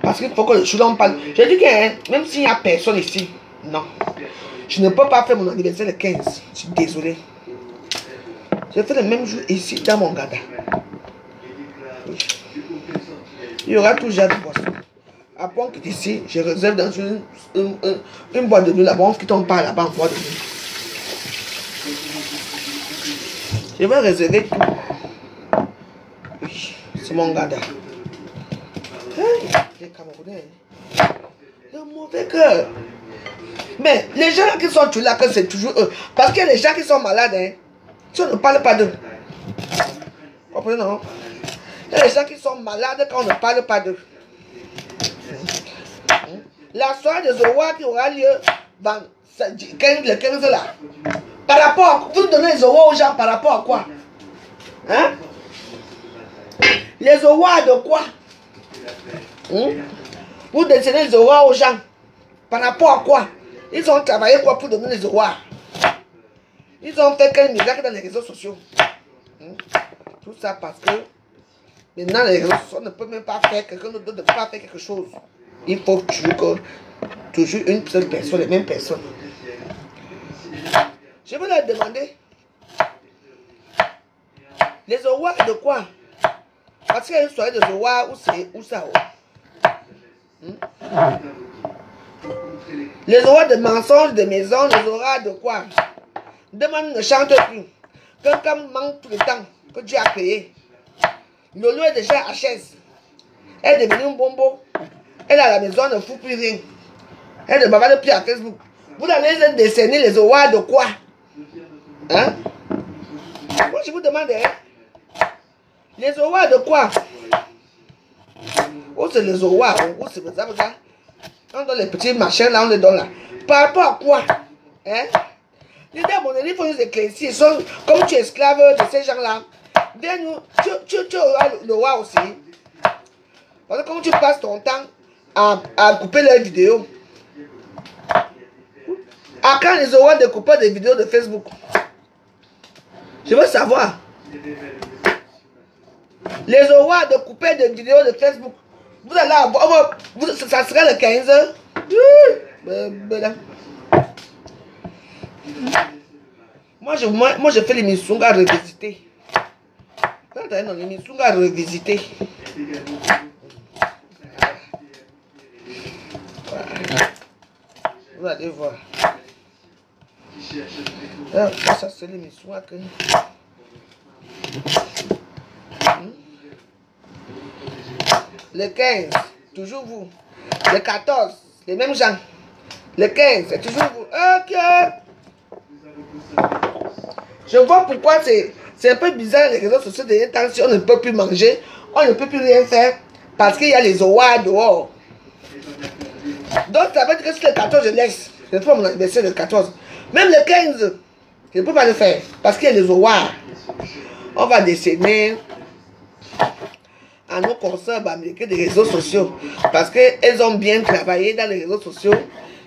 Parce qu'il faut que le jour là on parle. Je dis que même s'il n'y a personne ici, non. Je ne peux pas faire mon anniversaire le 15. Je suis désolé. Je fais le même jour ici dans mon gada. Oui. Il y aura toujours de boisson. À point que ici, je réserve dans une boîte de nuit là-bas. On ne tombe pas là-bas en boîte de nuit. Je vais réserver tout. Oui, c'est mon gada. Les Camerounais, le mauvais cœur. Mais les gens qui sont tous là, que c'est toujours eux. Parce qu'il y a les gens qui sont malades, hein, si on ne parle pas d'eux. Comprenez, non? Il y a les gens qui sont malades quand on ne parle pas d'eux. La soirée de Zowa qui aura lieu le 15 là. Par rapport à, vous donnez les Zowa aux gens par rapport à quoi? Hein? Les Zowa de quoi? Vous donnez les Zowa aux gens par rapport à quoi? Ils ont travaillé quoi pour donner les Zowa? Ils ont fait quel miracle dans les réseaux sociaux? Tout ça parce que maintenant les réseaux sociaux ne peuvent même pas faire, quelqu'un d'autre ne peut pas faire quelque chose. Il faut toujours une seule personne, les mêmes personnes. Je vais leur demander, les Zowa de quoi? Parce qu'il y a une soirée de Zowa où ça. Les Zowa de mensonges, de maison, les Zowa de quoi? Demande ne chante plus. Quelqu'un manque tout le temps que Dieu a créé. Lolo est déjà à chaise. Elle est devenue un bonbon. Elle à la maison ne fout plus rien. Elle ne bavarde plus à Facebook. Vous allez décerner les Zowa de quoi? Hein? Moi je vous demande, hein? Les Zowa de quoi? Où c'est les Zowa? Où c'est ça? On donne les petits machins là, on les donne là. Par rapport à quoi? Hein? L'idée à mon avis, il faut nous éclaircir. Comme tu es esclave de ces gens-là, tu auras le roi aussi. Parce que comme tu passes ton temps à couper leurs vidéos, à quand les aura de couper des vidéos de Facebook? Je veux savoir. Les aura de couper des vidéos de Facebook. Vous allez avoir, ça sera le 15. Moi, je fais les Missunga revisiter. Non, les Missunga revisiter. Vous allez voir. Ça c'est les Missunga que... Le 15, toujours vous. Le 14, les mêmes gens. Le 15, c'est toujours vous. Ok. Je vois pourquoi c'est un peu bizarre les réseaux sociaux de temps. Si on ne peut plus manger, on ne peut plus rien faire parce qu'il y a les Zowa dehors. Donc ça veut dire que si le 14 je laisse, je ne fais pas mon anniversaire le 14. Même le 15, je ne peux pas le faire parce qu'il y a les Zowa. On va décerner à nos consoeurs américains des réseaux sociaux parce qu'elles ont bien travaillé dans les réseaux sociaux.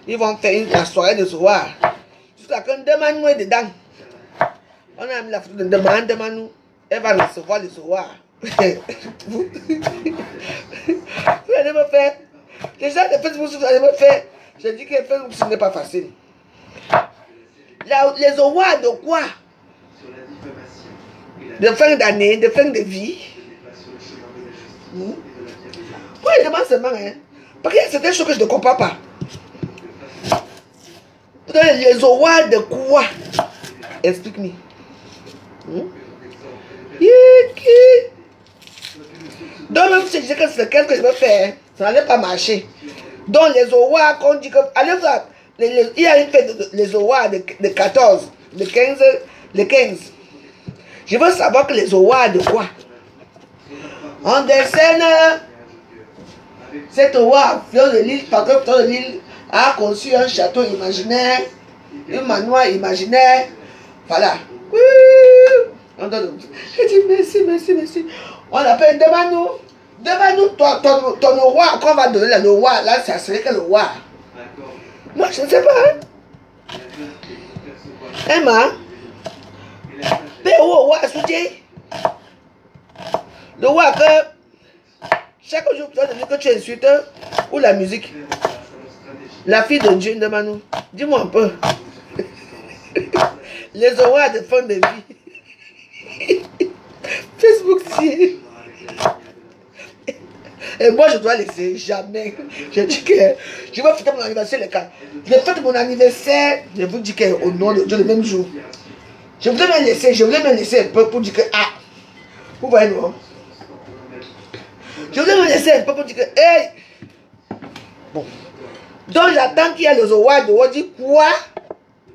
Ils vont faire la soirée de Zowa. Jusqu'à qu'on demande dedans. On a mis la photo de demande, elle va recevoir le Zowa. Vous allez me faire. Les gens de Facebook, vous allez me faire. Je dis que Facebook, ce n'est pas facile. Les Zowa de quoi? De fin d'année, de fin de vie. Moi, je demande seulement, hein. Parce qu'il y a certaines choses que je ne comprends pas. Les Zowa de quoi? Explique-moi. Donc même si je dis que c'est quelque que je veux faire, ça n'allait pas marcher. Donc les Zowa qu'on dit que... Allez voir, il y a une fête les Zowa de 14, le 15. Je veux savoir que les Zowa de quoi? On décerne cette Zowa Fleur de l'île, parce que Fleur de l'île a conçu un château imaginaire, un manoir imaginaire. Voilà. Je dis merci. On appelle, demande-nous ton roi, qu'on va donner le roi. Là, ça serait que le roi. Moi, je ne sais pas. Hein? Emma, le roi soutient. Le roi que chaque jour, tu vas dire que tu insultes ou la musique. La fille de Dieu, demande-nous. Dis-moi un peu. Les rois de fin de vie. Facebook, si. Et moi, je dois laisser. Jamais. Je dis que je vais fêter mon anniversaire le 4. Je fête mon anniversaire. Je vous dis qu'au nom de Dieu, le même jour. Je voulais me laisser un peu pour dire que. Ah. Vous voyez, non? Je voulais me laisser un peu pour dire que. Hey. Bon. Donc, j'attends qu'il y ait le Zowa de. On dit quoi?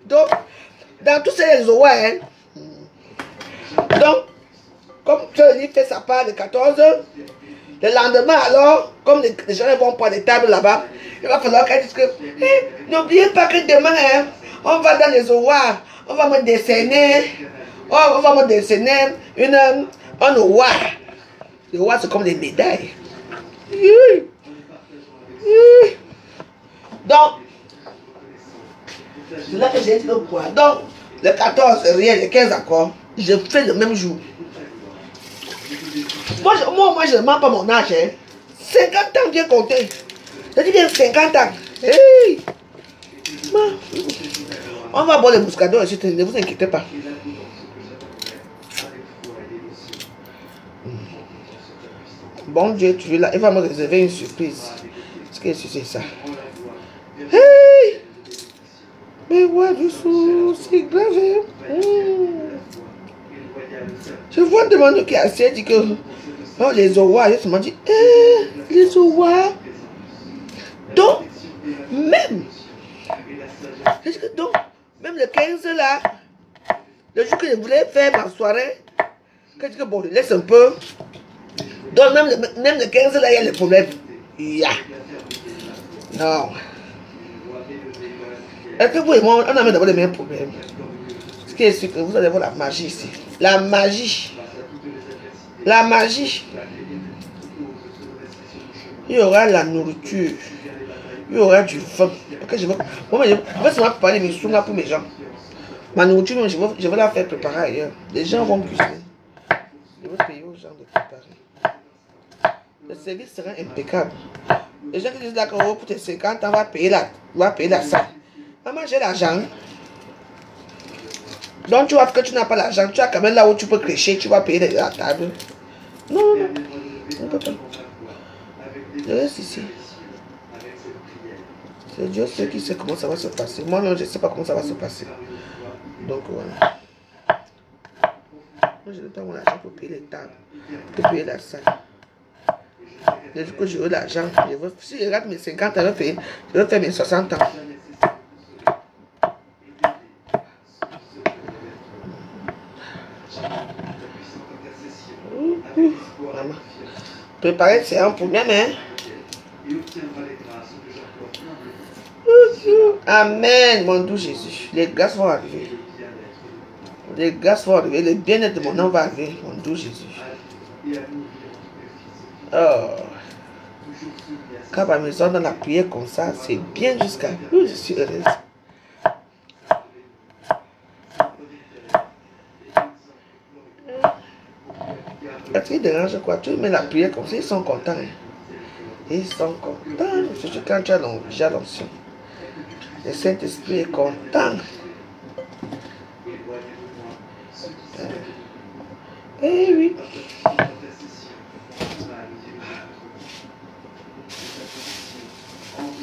Donc. Dans tous ces Zowa, hein. Donc, comme il fait sa part de 14, le lendemain alors, comme les gens vont prendre des tables là-bas, Il va falloir qu'elle dise que n'oubliez pas que demain, hein, on va dans les oies, on va me dessiner, on va me dessiner un oie. Les oies, c'est comme des médailles. Donc, c'est là que j'ai dit le poids. Donc, le 14, rien, le 15 encore, je fais le même jour. Moi, je ne mens pas mon âge. Hein. 50 ans bien compté. Je dis bien 50 ans. Hey. On va boire le muscador ici, ne vous inquiétez pas. Bon Dieu, tu es là. Il va me réserver une surprise. Est-ce que c'est ça? Hey! Mais ouais, du sous, c'est grave. Je vois demander qui a assez dit que oh, les oies, je me dis, les oies. Donc, même le 15 là, le jour que je voulais faire ma soirée, que je dis que bon, je laisse un peu. Donc, même le 15 là, il y a le problème. Non. Est-ce que vous et moi, on a d'abord les mêmes problèmes? Ce qui est sûr que vous allez voir la magie ici. La magie. La magie. Il y aura la nourriture. Il y aura du vin. Okay, je vais seulement préparer mes souvenirs pour mes gens. Ma nourriture, je vais la faire préparer ailleurs. Les gens vont cuisiner. Je vais payer aux gens de préparer. Le service sera impeccable. Les gens qui disent d'accord, pour tes 50 ans, va payer la salle. Maman, j'ai l'argent. Donc tu vois que tu n'as pas l'argent, tu as quand même là où tu peux crécher, tu vas payer la table. Non, on ne peut pas. Je reste ici. C'est Dieu seul qui sait comment ça va se passer. Moi-même, je ne sais pas comment ça va se passer. Donc voilà. Moi, je n'ai pas mon argent pour payer les tables, pour payer la salle. Du coup, je veux l'argent. Si je rate mes 50 ans, je vais faire mes 60 ans. Maman. Préparer, c'est un problème, hein? Amen, mon doux Jésus. Les grâces vont arriver. Les grâces vont arriver. Le bien-être de mon nom va arriver, mon doux Jésus. Oh. Quand ma maison dans la prière comme ça, c'est bien jusqu'à où je suis heureuse. Parce qu'ils dérangent quoi? Tu mets la prière comme ça, ils sont contents. Hein? Ils sont contents. Surtout quand tu as l'onction. Le Saint-Esprit est content. Eh oui.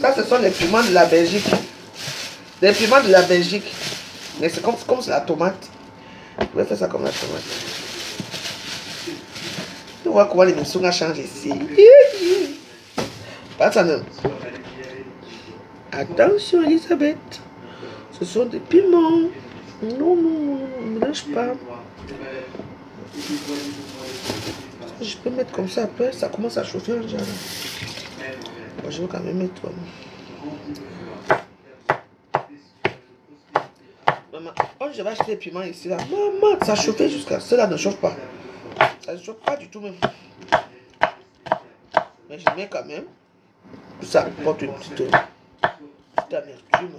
Ça, ce sont les piments de la Belgique. Les piments de la Belgique. Mais c'est comme c'est la tomate. Je vais faire ça comme la tomate. Tu vois comment les missions changent ici. Pas ça non. Attention Elisabeth. Ce sont des piments. Non, ne lâche pas. Je peux mettre comme ça après, ça commence à chauffer déjà. Bon, je vais quand même mettre. Maman, oh, je vais acheter des piments ici là. Maman, ça chauffait jusqu'à cela ne chauffe pas. Ça ne chauffe pas du tout même. Mais je mets quand même. Ça apporte une petite amertume.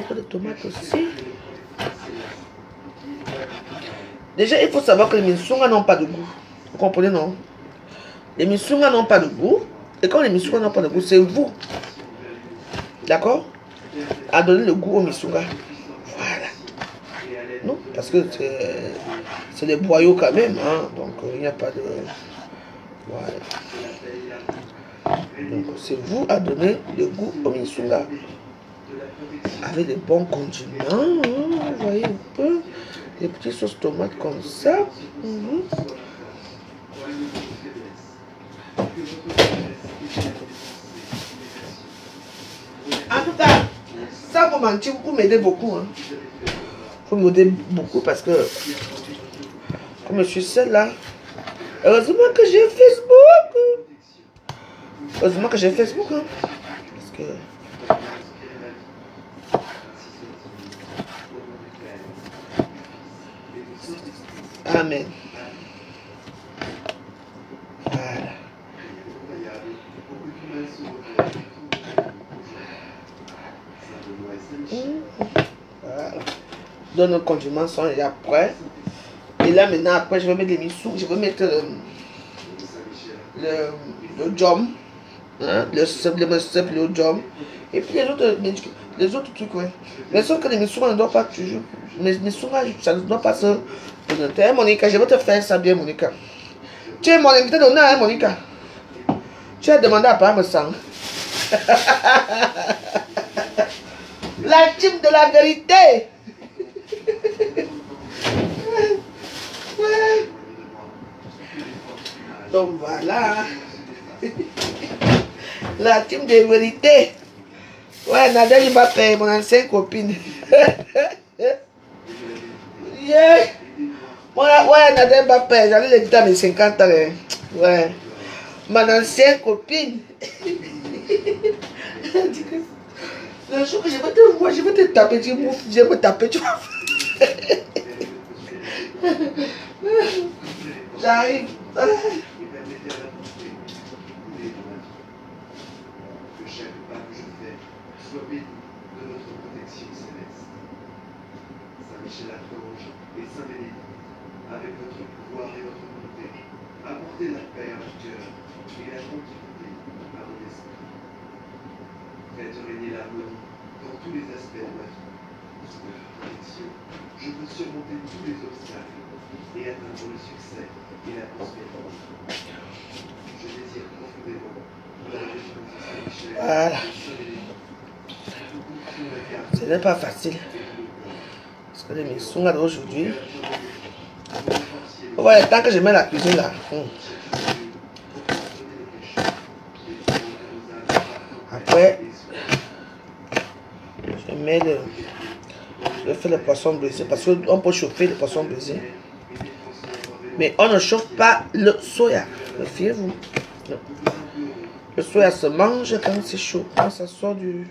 De tomates aussi. Déjà, il faut savoir que les misunga n'ont pas de goût. Vous comprenez, non? Les misunga n'ont pas de goût. Et quand les misunga n'ont pas de goût, c'est vous. D'accord? À donner le goût aux misunga. Voilà. Non? Parce que c'est des boyaux quand même. Hein? Donc, il n'y a pas de... Voilà. Donc, c'est vous à donner le goût au misunga. Avec des bons condiments, hein, vous voyez un peu. Des petites sauces tomates comme ça. En tout cas, ça vous mentir, vous m'aidez beaucoup. Hein. Vous m'aidez beaucoup parce que comme je suis seule là, heureusement que j'ai Facebook. Heureusement que j'ai Facebook. Hein. Parce que amen. Voilà. Voilà. Donc nos condiments sont déjà prêts. Et là maintenant après je vais mettre les missous. Je vais mettre le jam. Hein, le simple le jam. Et puis les autres trucs, ouais. Mais sauf que les missous ne doivent pas toujours. Les missous, ça ne doit pas se. Monica, je vais te faire ça bien, Monica. Tu es mon invité d'honneur, hein, Monica. Tu as demandé à pas me sang. La team de la vérité. Ouais. Donc voilà. La team de vérité. Ouais, Nadia, il va payer mon ancienne copine. Yeah. Ouais, Nadia va payer. J'allais l'éviter à mes 50 ans. Ouais. Mon ancienne copine. Le jour que je vais te voir, je vais te taper, je vais te taper, tu vois. J'arrive. Avec votre pouvoir et votre bonté, apportez la paix à votre cœur et la tranquillité à mon esprit. Faites régner l'harmonie dans tous les aspects de ma vie. Sous votre protection, je peux surmonter tous les obstacles et atteindre le succès et la prospérité. Je désire profondément la région de Saint-Michel. Voilà. Ce n'est pas facile. Parce que les missons d'aujourd'hui. Voilà, tant que je mets la cuisine là. Après, je mets je fais le poisson brisé parce qu'on peut chauffer le poisson brisé. Mais on ne chauffe pas le soya. Fiez-vous. Le soya se mange quand c'est chaud, quand ça sort du.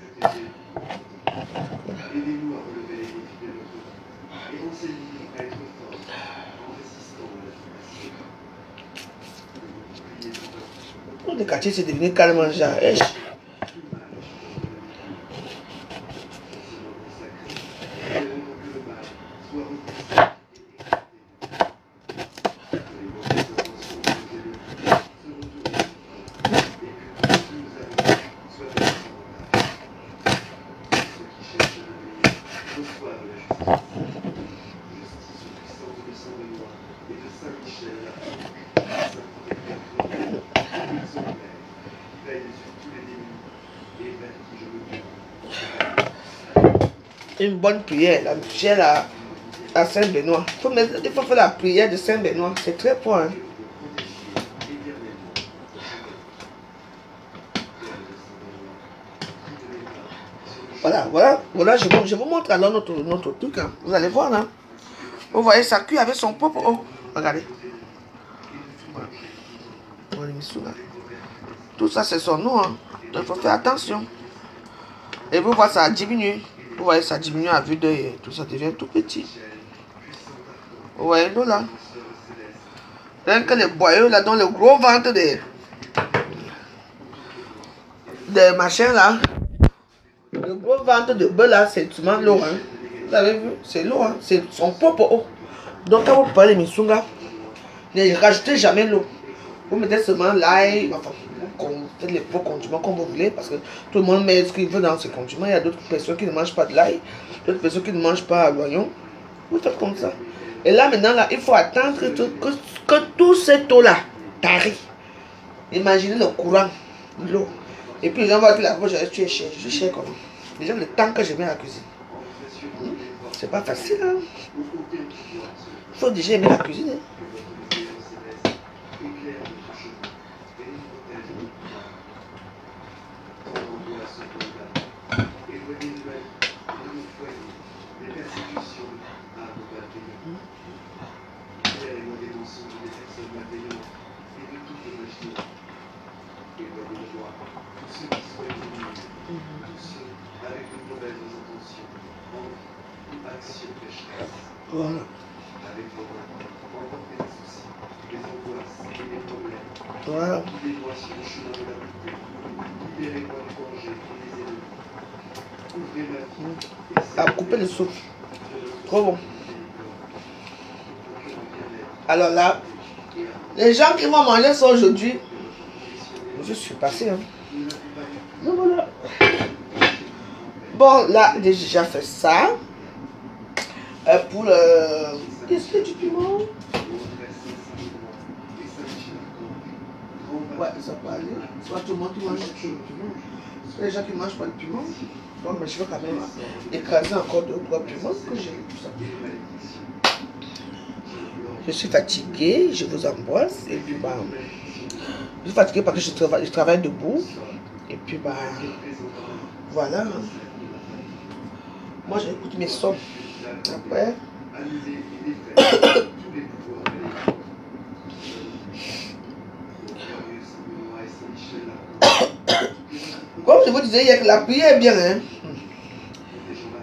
Le quartier c'est devenu carrément genre. Une bonne prière, la prière à Saint-Benoît. Il faut faire la prière de Saint-Benoît, c'est très fort. Hein? Voilà, je vous montre alors notre truc. Hein. Vous allez voir là. Vous voyez, ça cuit avec son propre eau. Regardez. Voilà. Tout ça, c'est son eau. Hein. Donc, il faut faire attention. Et vous voyez, ça a diminué. Vous voyez, ça diminue à vue d'œil. Tout ça devient tout petit. Vous voyez l'eau là. Rien que les boyaux là, dans le gros ventre des machins là. Le gros ventre de bœuf là, c'est souvent l'eau. Hein. Vous avez vu, c'est l'eau. Hein. C'est son propre eau. Donc quand vous parlez de misunga, ne rajoutez jamais l'eau. Vous mettez seulement l'ail, enfin, vous faites les pots condiments comme vous voulez, parce que tout le monde met ce qu'il veut dans ses condiments. Il y a d'autres personnes qui ne mangent pas de l'ail, d'autres personnes qui ne mangent pas l'oignon. Vous faites comme ça. Et là maintenant, là, il faut attendre que tout cette eau là tarie. Imaginez le courant. l'eau. Et puis les gens voient que la fois, tu es cher. Je suis cher comment? Déjà, le temps que je mets à la cuisine. C'est pas facile, hein. Il faut déjà aimer la cuisine. Hein. Voilà. Voilà. À couper le souffle. Trop bon. Alors là, les gens qui vont manger ça aujourd'hui, je suis passé. Hein. Donc voilà. Bon, là, j'ai déjà fait ça. Pour le... Qu'est-ce que du piment? Ouais, ça peut aller. C'est pas tout le monde qui mange le piment. Les gens qui ne mangent pas le piment. Bon, mais je vais quand même écraser encore 2 ou 3 piments que j'ai eu tout ça. Je suis fatiguée, je vous embrasse. Et puis, bah, je suis fatiguée parce que je travaille debout. Et puis, bah, voilà. Moi, j'écoute mes sons. Après, comme je vous disais hier, la prière est bien. Hein?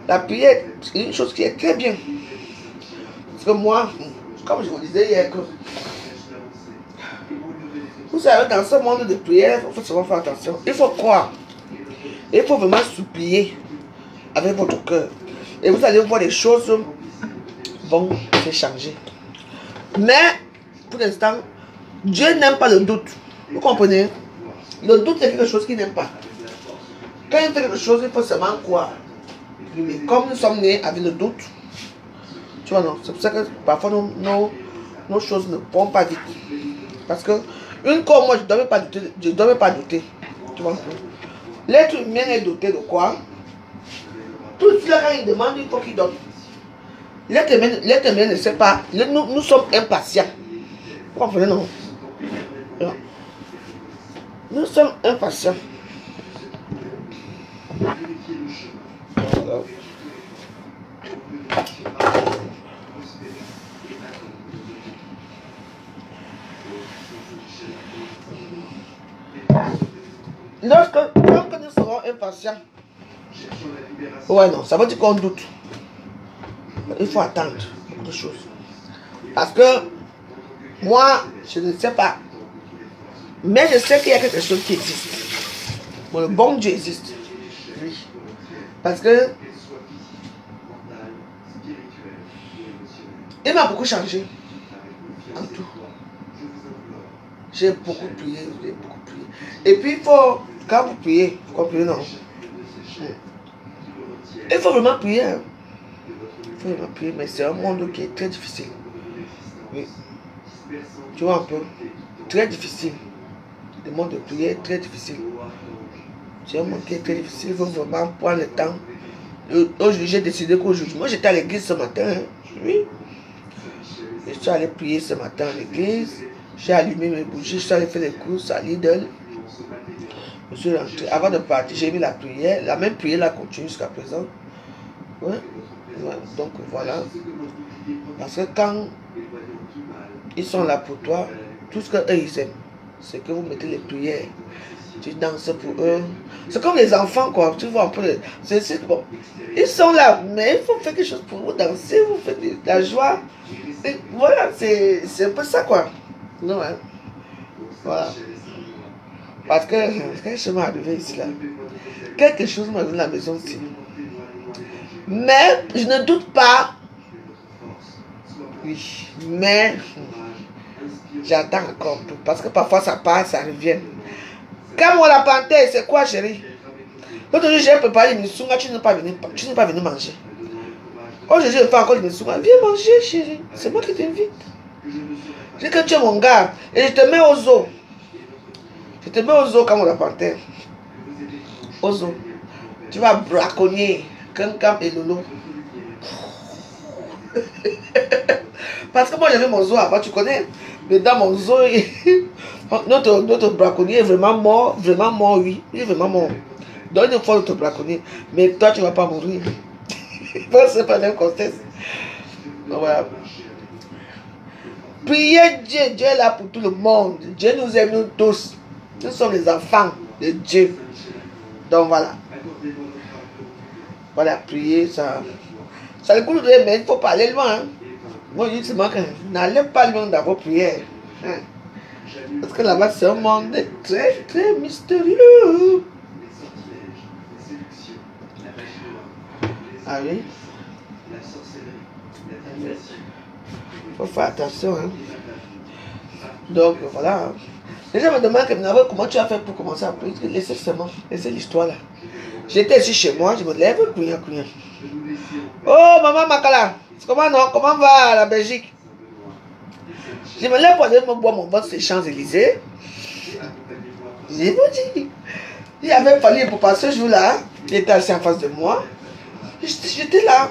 La prière, c'est une chose qui est très bien. Parce que moi, comme je vous disais hier, que vous savez, dans ce monde de prière, il faut souvent faire attention. Il faut croire. Il faut vraiment supplier avec votre cœur. Et vous allez voir les choses vont se changer. Mais, pour l'instant, Dieu n'aime pas le doute. Vous comprenez? Le doute, c'est quelque chose qu'il n'aime pas. Quand il fait quelque chose, il faut seulement croire. Mais comme nous sommes nés avec le doute, tu vois, non, c'est pour ça que parfois nos choses ne vont pas vite. Parce que, une comme moi, je ne dois même pas douter. Je dois même pas douter. Tu vois? L'être humain est doté de quoi? Tout cela, quand il demande, il faut qu'il donne. L'être humain ne sait pas. Nous sommes impatients. Vous comprenez, non? Nous sommes impatients. Lorsque nous serons impatients, ouais, non, ça veut dire qu'on doute. Il faut attendre beaucoup de choses. Parce que moi, je ne sais pas. Mais je sais qu'il y a quelque chose qui existe. Bon, le bon Dieu existe. Oui. Parce que il m'a beaucoup changé. En tout. J'ai beaucoup prié, Et puis il faut, quand vous priez, vous comprenez, non? Il faut vraiment prier. Hein. Il faut vraiment prier, mais c'est un monde qui est très difficile. Oui. Tu vois un peu? Très difficile. Le monde de prière est très difficile. C'est un monde qui est très difficile. Il faut vraiment prendre le temps. Aujourd'hui, j'ai décidé qu'aujourd'hui, moi j'étais à l'église ce matin. Hein. Oui. Je suis allé prier ce matin à l'église. J'ai allumé mes bougies. Je suis allé faire les courses à Lidl. Je suis rentré. Avant de partir, j'ai mis la prière. La même prière la continue jusqu'à présent. Ouais. Ouais. Donc voilà. Parce que quand ils sont là pour toi, tout ce qu'eux ils aiment, c'est que vous mettez les prières. Tu danses pour eux. C'est comme les enfants, quoi. Tu vois un peu. Bon. Ils sont là, mais il faut faire quelque chose pour vous danser, vous faites de la joie. Et voilà, c'est un peu ça, quoi. Non, hein. Voilà. Parce que quand je m'arrive ici, là, quelque chose m'a donné la maison ici. Mais je ne doute pas. Oui, mais j'attends encore un peu. Parce que parfois ça passe, ça revient. Quand on la panthère, c'est quoi, chérie? L'autre jour, j'ai préparé une sunga, tu n'es pas venu manger. Aujourd'hui, je fais encore une sunga. Viens manger, chérie. C'est moi qui t'invite. Je dis que tu es mon gars. Et je te mets aux os. Je te mets aux eaux comme on la panthère. Aux eaux. Tu vas braconner Kankam et Lolo. Parce que moi j'avais mon zoo avant, tu connais. Mais dans mon zoo, notre braconnier est vraiment mort, oui. Il est vraiment mort. Donne une fois notre braconnier. Mais toi tu ne vas pas mourir. C'est pas le même contexte. Voilà. Priez Dieu, Dieu est là pour tout le monde. Dieu nous aime nous tous. Nous sommes les enfants de Dieu. Donc voilà. Voilà, prier, ça le coup de mais il faut pas aller loin. Hein. Moi, je dis seulement que n'allez pas loin dans vos prières. Hein. Parce que là-bas, c'est un monde très, très mystérieux. Ah oui? Il faut faire attention. Hein. Donc, voilà. Les gens me demandent comment tu as fait pour commencer à prier. Laissez seulement, laissez l'histoire là. J'étais ici chez moi, je me lève, couillant. Oh, maman Makala, comment non? Comment va la Belgique? Je me lève pour aller me boire mon bon sur les Champs-Élysées. Je vous dis, il avait fallu pour passer ce jour-là, il était assis en face de moi. J'étais là,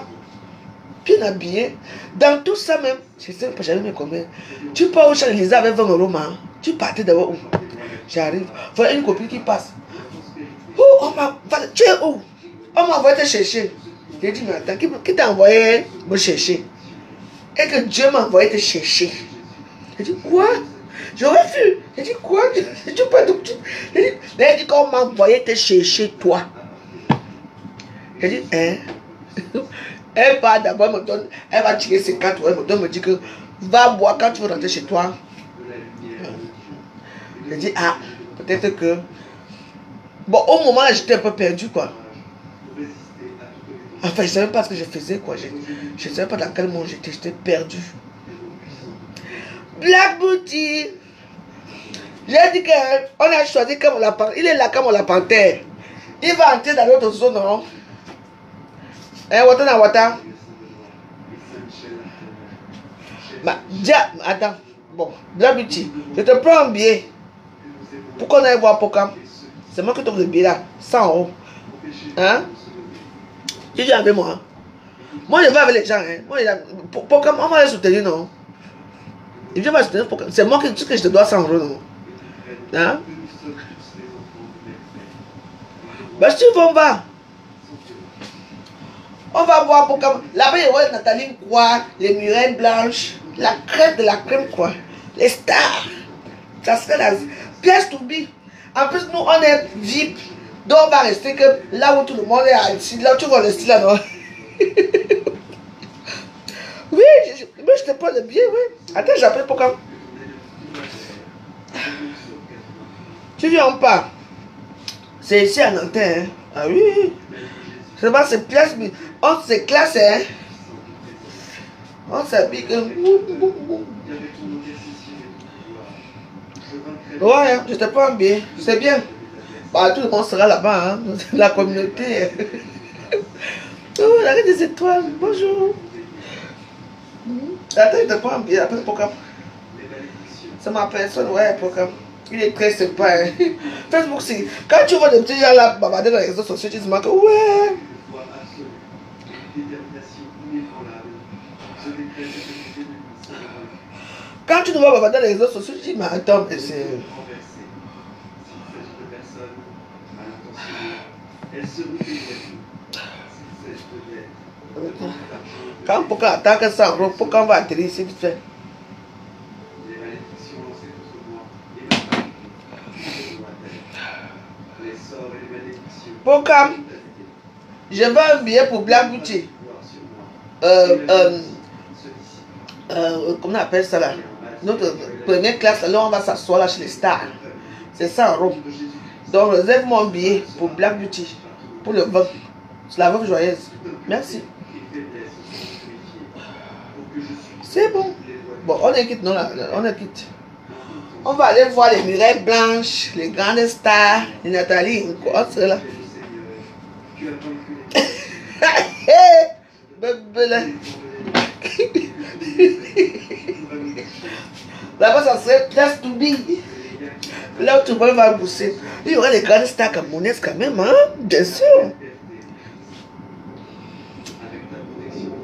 bien habillé. Dans tout ça même, je ne sais pas, j'avais mis combien. Tu pars au Champs-Élysées avec 20 €, man. Tu partais d'abord où? J'arrive, voilà une copine qui passe. Oh, tu es où? On m'a envoyé te chercher. J'ai dit, mais attends, qui t'a envoyé me chercher? Et que Dieu m'a envoyé te chercher. J'ai dit, quoi? J'aurais vu. J'ai dit, quoi? J'ai dit, qu'on m'a envoyé te chercher, toi. J'ai dit, hein? Elle va d'abord me donner, elle va tirer ses cartes, elle me dit que va boire quand tu veux rentrer chez toi. J'ai dit, ah, peut-être que. Bon, au moment là, j'étais un peu perdu, quoi. Enfin, je ne savais pas ce que je faisais, quoi. Je ne savais pas dans quel monde j'étais perdu. Black Beauty. J'ai dit qu'on a choisi comme la panthère. Il est là comme la panthère. Il va entrer dans l'autre zone, non? Hein, Wata. Bah, attends. Bon, Black Beauty, je te prends un billet. Pourquoi on aille voir Pokam? C'est moi qui t'offre le billet là, 100 €. Hein? Tu viens avec moi. Moi, je vais avec les gens. Hein? Moi, Pokam, on va les soutenir, non? Il vient me soutenir Pokam. C'est moi qui je te dois 100 €, non? Hein? Bah, si tu veux, on va. On va voir Pokam. Là-bas, il y a Nathalie quoi? Les Mireilles blanches. La crème de la crème, quoi. Les stars. Ça serait la pièce to be. En plus, nous, on est VIP. Donc, on va rester que là où tout le monde est assis. Là, tu vois le style là, non? Oui, je te prends le billet, oui. Attends, j'appelle Pokam. Tu viens ou pas? C'est ici à Nanterre, hein? Ah oui. C'est pas ces pièces, mais on se classe, hein? On s'habille comme. Ouais, je te prends bien, c'est bien. Bah, tout le monde sera là-bas, hein? La communauté. Oh, la reine des étoiles, bonjour. Attends, je te prends bien, après Pokam. C'est ma personne, ouais, Pokam. Il est très sympa, hein? Facebook, c'est. Quand tu vois des petits gens là, bavarder dans les réseaux sociaux, tu te dis que ouais. Quand tu nous vois bavarder dans les réseaux sociaux, tu te dis, mais attends, mais c'est. Quand Pokam attaque ça, Pokam va atterrir ici vite fait. Pokam, je veux un billet pour Black Beauty. Comment on appelle ça là? Notre première classe, là on va s'asseoir là chez les stars. C'est ça en Rome. Donc réserve mon billet pour Black Beauty. Pour le veuve. C'est la veuve joyeuse. Merci. C'est bon. Bon, on est quitte, non là, on est quitte. On va aller voir les Mireilles blanches, les grandes stars, les Nathalie, on serait là. Là-bas, ça serait place to be. Là où tout le monde va pousser. Il y aura les grandes stars camerounaises quand même, hein? Bien sûr. Avec ta protection,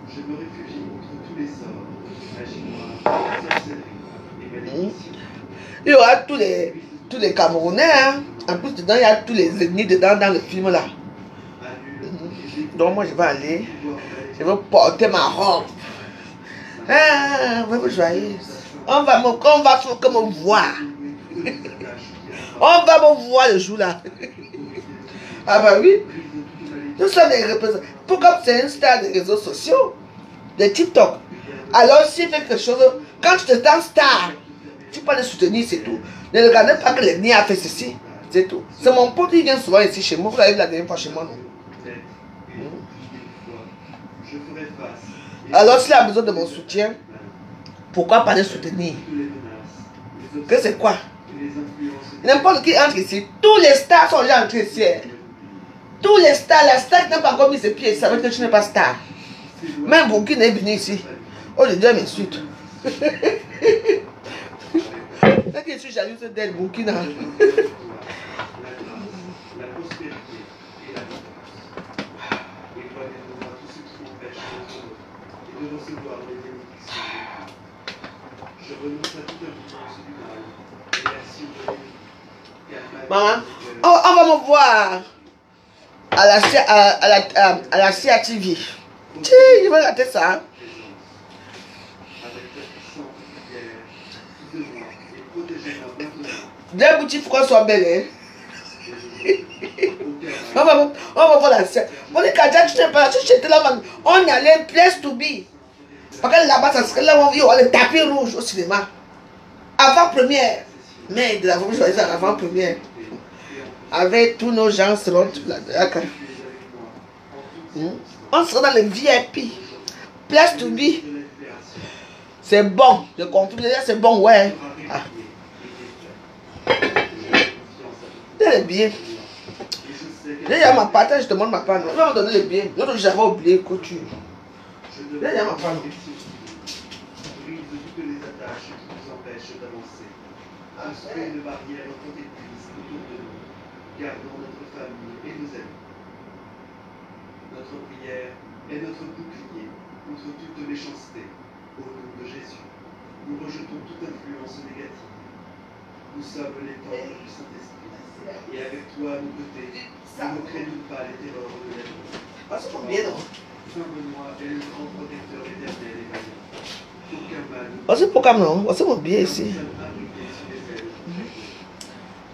je me réfugie contre tous les sorts, magie noire, sorcellerie et malédiction. Il y aura tous les Camerounais, hein? En plus, dedans, il y a tous les ennemis dedans dans le film là. Donc, moi, je vais aller. Je vais porter ma robe. Ah, vraiment joyeuse. On va me voir. On va me voir le jour là. Ah bah oui. Nous sommes des représentants. Pourquoi c'est une star des réseaux sociaux, des TikTok. Alors s'il fait quelque chose, quand tu te sens star, tu peux le soutenir, c'est tout. Ne regardez pas que l'ennemi a fait ceci, c'est tout. C'est mon pote qui vient souvent ici chez moi. Vous l'avez vu la dernière fois chez moi, non? Alors s'il a besoin de mon soutien, pourquoi pas le soutenir? Que c'est quoi? N'importe qui entre ici, tous les stars sont déjà entrés ici. Tous les stars, la star qui n'a pas encore mis ses pieds, ça veut dire que tu n'es pas star. Même Boukine est venu ici. Oh, le Dieu m'insulte. Est-ce que je suis jalouse d'elle, Boukine? Maman, on va me voir à la CATV. Tiens, je vais rater ça. Deux boutiques, il faut qu'on soit belle. Hein? On va voir la CATV. On est qu'à tu n'es pas là, tu étais là, on allait place to be. Parce que là-bas, ça serait là où on va le tapis rouge au cinéma. Avant-première. Mais de la fois, je vais dire avant-première. Avec tous nos gens seront là. On sera dans le VIP. Place to be. C'est bon. Je comprends. C'est bon, ouais. Ah. Les billets. Il y a ma part, je demande ma part. On va me donner les billets. L'autre, j'avais oublié couture. Il y a ma part. Construire une barrière protectrice autour de nous, gardons notre famille et nos amis. Notre prière est notre bouclier contre toute méchanceté. Au nom de Jésus, nous rejetons toute influence négative. Nous sommes les temples du Saint-Esprit. Et avec toi à nos côtés, nous ne craignons pas les terreurs de la nuit. Saint Benoît est le grand protecteur éternel et vaillant. Aucun mal. C'est pour comme non, c'est mon billet ici.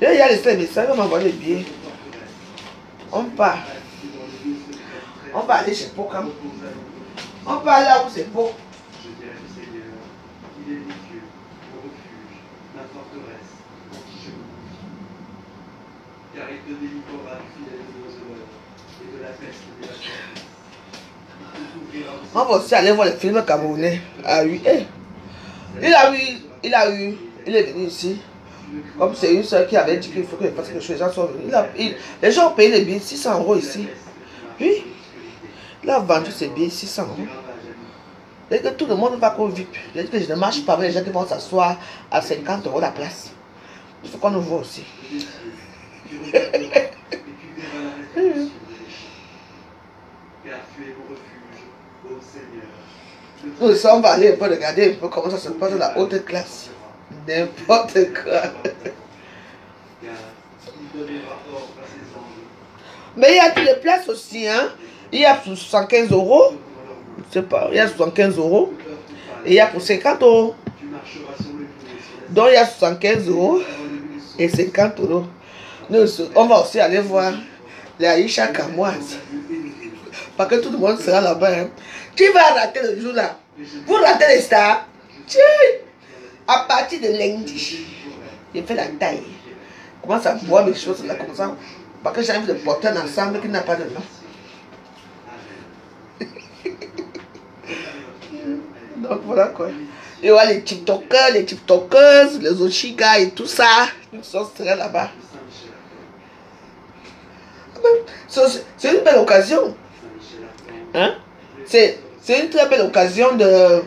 Il y a les services, on va envoyer les billets. On part. On va aller chez Pokam. On part là où c'est beau. Je dirais au Seigneur, il est mon Dieu, mon refuge, ma forteresse, en qui je me confie. Car il te délivrera du filet de nos horreurs et de la peste des vaches. On va aussi aller voir les films camerounais. Ah oui, il est venu ici. Comme c'est une soeur qui avait dit qu'il faut que je fasse quelque chose, les gens sont venus. Les gens ont payé les billets 600 € ici. Oui, il a vendu ses billets 600 €. Et que tout le monde va qu'au VIP. Il a dit que je ne marche pas avec les gens qui vont s'asseoir à 50 € la place. Il faut qu'on nous voit aussi. Nous aussi, on va aller un peu regarder un peu comment ça se passe dans la haute classe. N'importe quoi. Mais il y a toutes les places aussi, hein. Il y a pour 75 €. Je sais pas, il y a 75 €. Et il y a pour 50 €. Donc il y a 75 € et 50 €. Nous, on va aussi aller voir les Aïcha Kamoise. Parce que tout le monde sera là-bas. Hein. Qui va rater le jour là? Vous ratez les stars? Tiens! À partir de lundi, j'ai fait la taille. Commence à voir mes choses là comme ça. Parce que j'ai envie de porter un ensemble qui n'a pas de nom. Donc voilà quoi. Il y aura les TikTokers, les TikTokers, les Oshiga et tout ça. Ils sont là-bas. C'est une belle occasion. Hein? C'est une très belle occasion de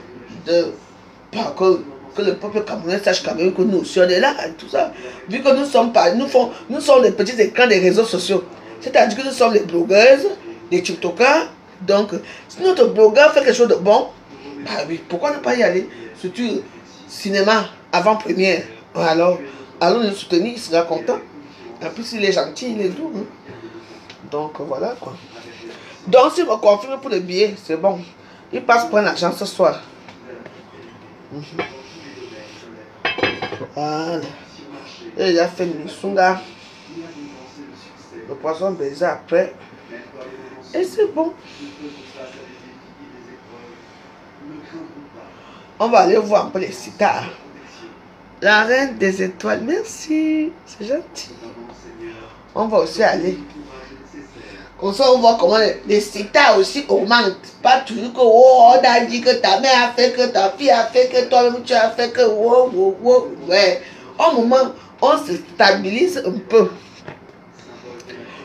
que le peuple camerounais sache quand même que nous aussi on est là, et tout ça. Vu que nous sommes pas, nous sommes les petits écrans des réseaux sociaux. C'est-à-dire que nous sommes les blogueuses, les tiktokers. Donc, si notre blogueur fait quelque chose de bon, bah oui, pourquoi ne pas y aller? Surtout cinéma avant-première. Alors, allons le soutenir, il sera content. En plus, il est gentil, il est doux. Hein. Donc, voilà quoi. Donc, s'il me confirme pour le billet, c'est bon. Il passe prendre l'argent ce soir. Voilà. Et il a fait une sunga. Le poisson baiser après. Et c'est bon. On va aller voir un peu les citas. La reine des étoiles, merci. C'est gentil. On va aussi aller. Comme ça, on voit comment les citas aussi augmentent. Pas toujours que oh, on a dit que ta mère a fait, que ta fille a fait, que toi-même tu as fait, que wow, wow, wow. Ouais. Au moment, on se stabilise un peu.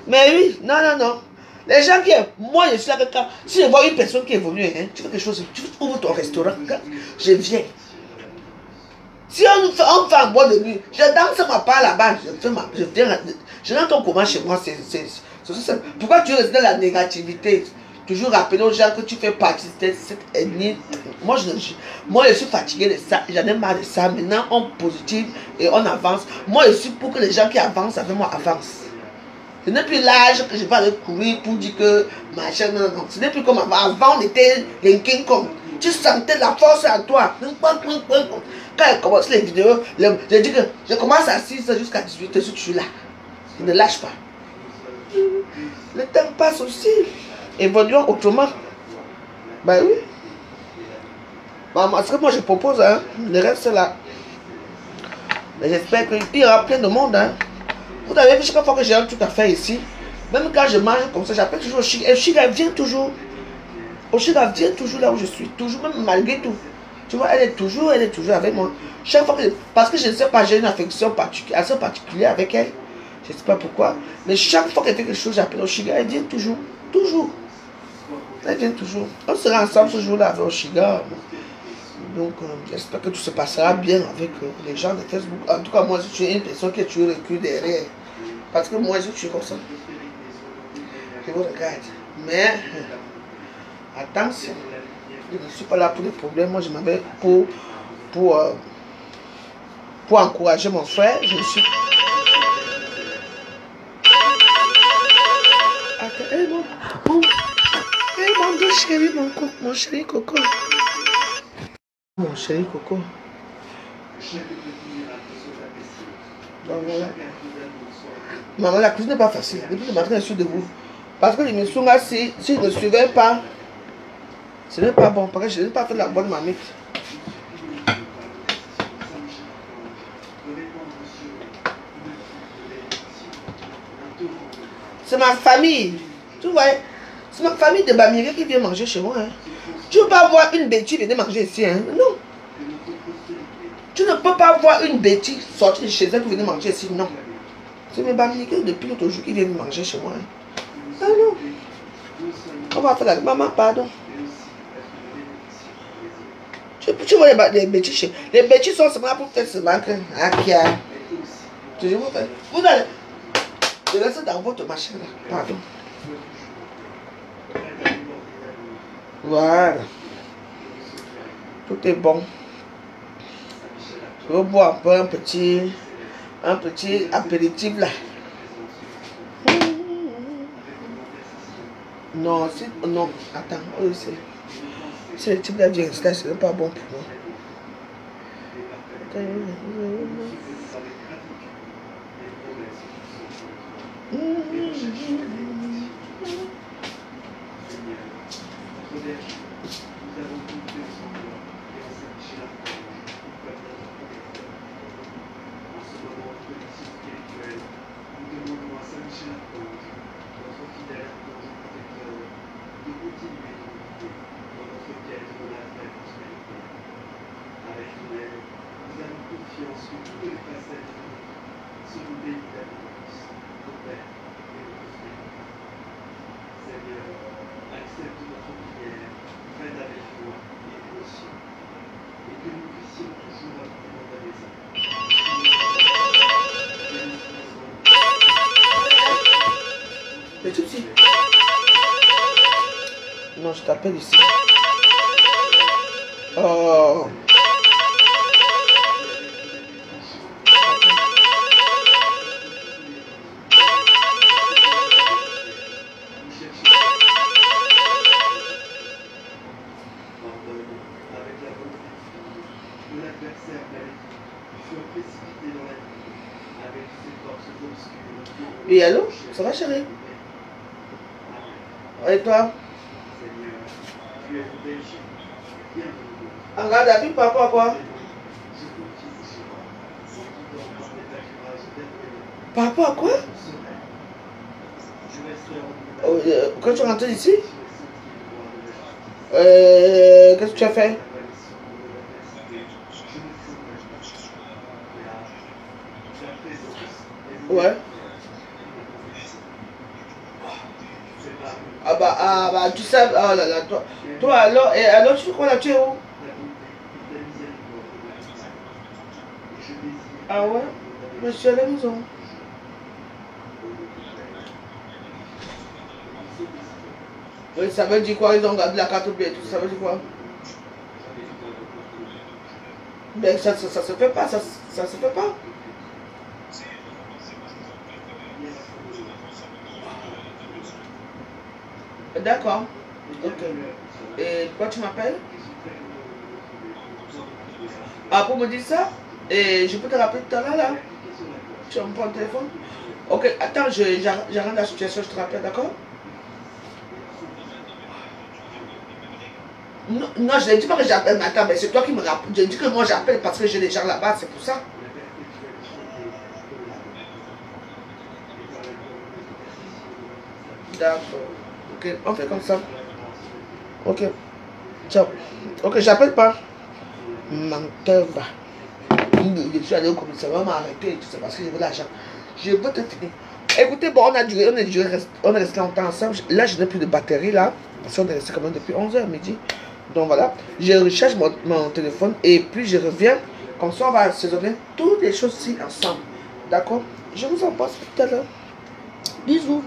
Mais oui, non, non, non. Les gens qui... Moi, je suis là quand... Si je vois une personne qui évolue, hein, tu fais quelque chose, tu ouvres ton restaurant, je viens. Si on fait un bois de nuit, je danse ma part là-bas, je viens, je rentre en commun chez moi, c'est pourquoi tu restes dans la négativité? Toujours rappeler aux gens que tu fais partie de cette ethnie. Moi, je suis fatigué de ça, j'en ai marre de ça. Maintenant, on positive et on avance. Moi, je suis pour que les gens qui avancent avec moi avancent. Ce n'est plus l'âge que je vais aller courir pour dire que machin, non, non. Ce n'est plus comme avant. Avant, on était les King Kong. Tu sentais la force en toi. Quand je commence les vidéos, je dis que je commence à 6h jusqu'à 18h, je suis là. Je ne lâche pas. Le temps passe aussi. Évoluons autrement. Ben oui. Parce que moi je propose, hein, le reste c'est là. Mais j'espère qu'il y aura plein de monde. Hein. Vous avez vu chaque fois que j'ai un truc à faire ici, même quand je mange comme ça, j'appelle toujours Oshiga. Et Oshiga vient toujours. Oshiga vient toujours là où je suis. Toujours, même malgré tout. Tu vois, elle est toujours avec moi. Chaque fois que... Parce que je ne sais pas, j'ai une affection particulière avec elle. Je ne sais pas pourquoi. Mais chaque fois qu'elle fait quelque chose, j'appelle Oshiga. Elle vient toujours. Toujours. Elle vient toujours. On sera ensemble ce jour-là avec Oshiga. Donc, j'espère que tout se passera bien avec les gens de Facebook. En tout cas, moi, je suis une personne qui est toujours recul derrière. Parce que moi, je suis comme ça. Je vous regarde. Mais, attention. Je ne suis pas là pour les problèmes. Moi, je m'avais pour encourager mon frère. Je suis... Attends, mon doux chéri, mon chéri Coco. Mon chéri Coco. Bon, voilà. Maman, la cuisine n'est pas facile. Depuis le matin, je suis debout. Parce que l'émission là, si je ne suivais pas, ce n'est pas bon. Parce que je n'ai pas fait de la bonne mamie. C'est ma famille. Tu vois, c'est ma famille de Bamiri qui vient manger chez moi. Hein. Tu ne peux pas voir une bêtise venir manger ici. Hein. Non. Tu ne peux pas voir une bêtise sortir de chez elle pour venir manger ici. Non. C'est mes Bamiri depuis l'autre jour qui viennent manger chez moi. Hein. Ah non. On va faire la... Maman, pardon. Tu vois les bêtises chez... Les bêtises sont seulement pour faire ce manque. Akia. Vous allez... Je laisse dans votre machine là. Pardon. Voilà. Tout est bon. Je vais boire un peu un petit apéritif là. Non, non, attends. C'est le type de vie ce n'est pas bon pour moi. Accepte notre prière, faite avec foi et dévotion, et que nous puissions toujours Non, je t'appelle ici. Oh. Oui, allô? Ça va, chérie? Et toi? En garde à vue par rapport à quoi? Par rapport à quoi? Quand tu rentres ici? Qu'est-ce que tu as fait? Ouais. Ah bah, tu sais, oh là là, toi alors, et alors tu fais quoi là, tu es où? Ah ouais? Mais je suis à la maison. Oui, ça veut dire quoi? Ils ont gardé la carte bleue et tout, ça veut dire quoi? Mais ça se fait pas, ça se fait pas. D'accord. Ok. Et pourquoi tu m'appelles? Ah, pour me dire ça? Et je peux te rappeler tout à l'heure là? Tu vas me prendre le téléphone? Ok, attends, j'arrête la situation, je te rappelle, d'accord? Non, non, je ne dis pas que j'appelle, mais attends, mais c'est toi qui me rappelle. Je dis que moi j'appelle parce que j'ai des gens là-bas, c'est pour ça. D'accord. Ok, on fait comme ça. Ok. Ciao. Ok, j'appelle pas. Menteur va. Je suis allé au commissariat, on m'a arrêté, tu sais, parce que je veux l'argent. Je veux te tenir. Écoutez, bon, on est resté longtemps ensemble. Là, je n'ai plus de batterie, là. Parce qu'on est resté quand même depuis 11h midi. Donc voilà, je recharge mon téléphone et puis je reviens. Comme ça, on va assaisonner toutes les choses ici ensemble. D'accord? Je vous embrasse tout à l'heure. Bisous.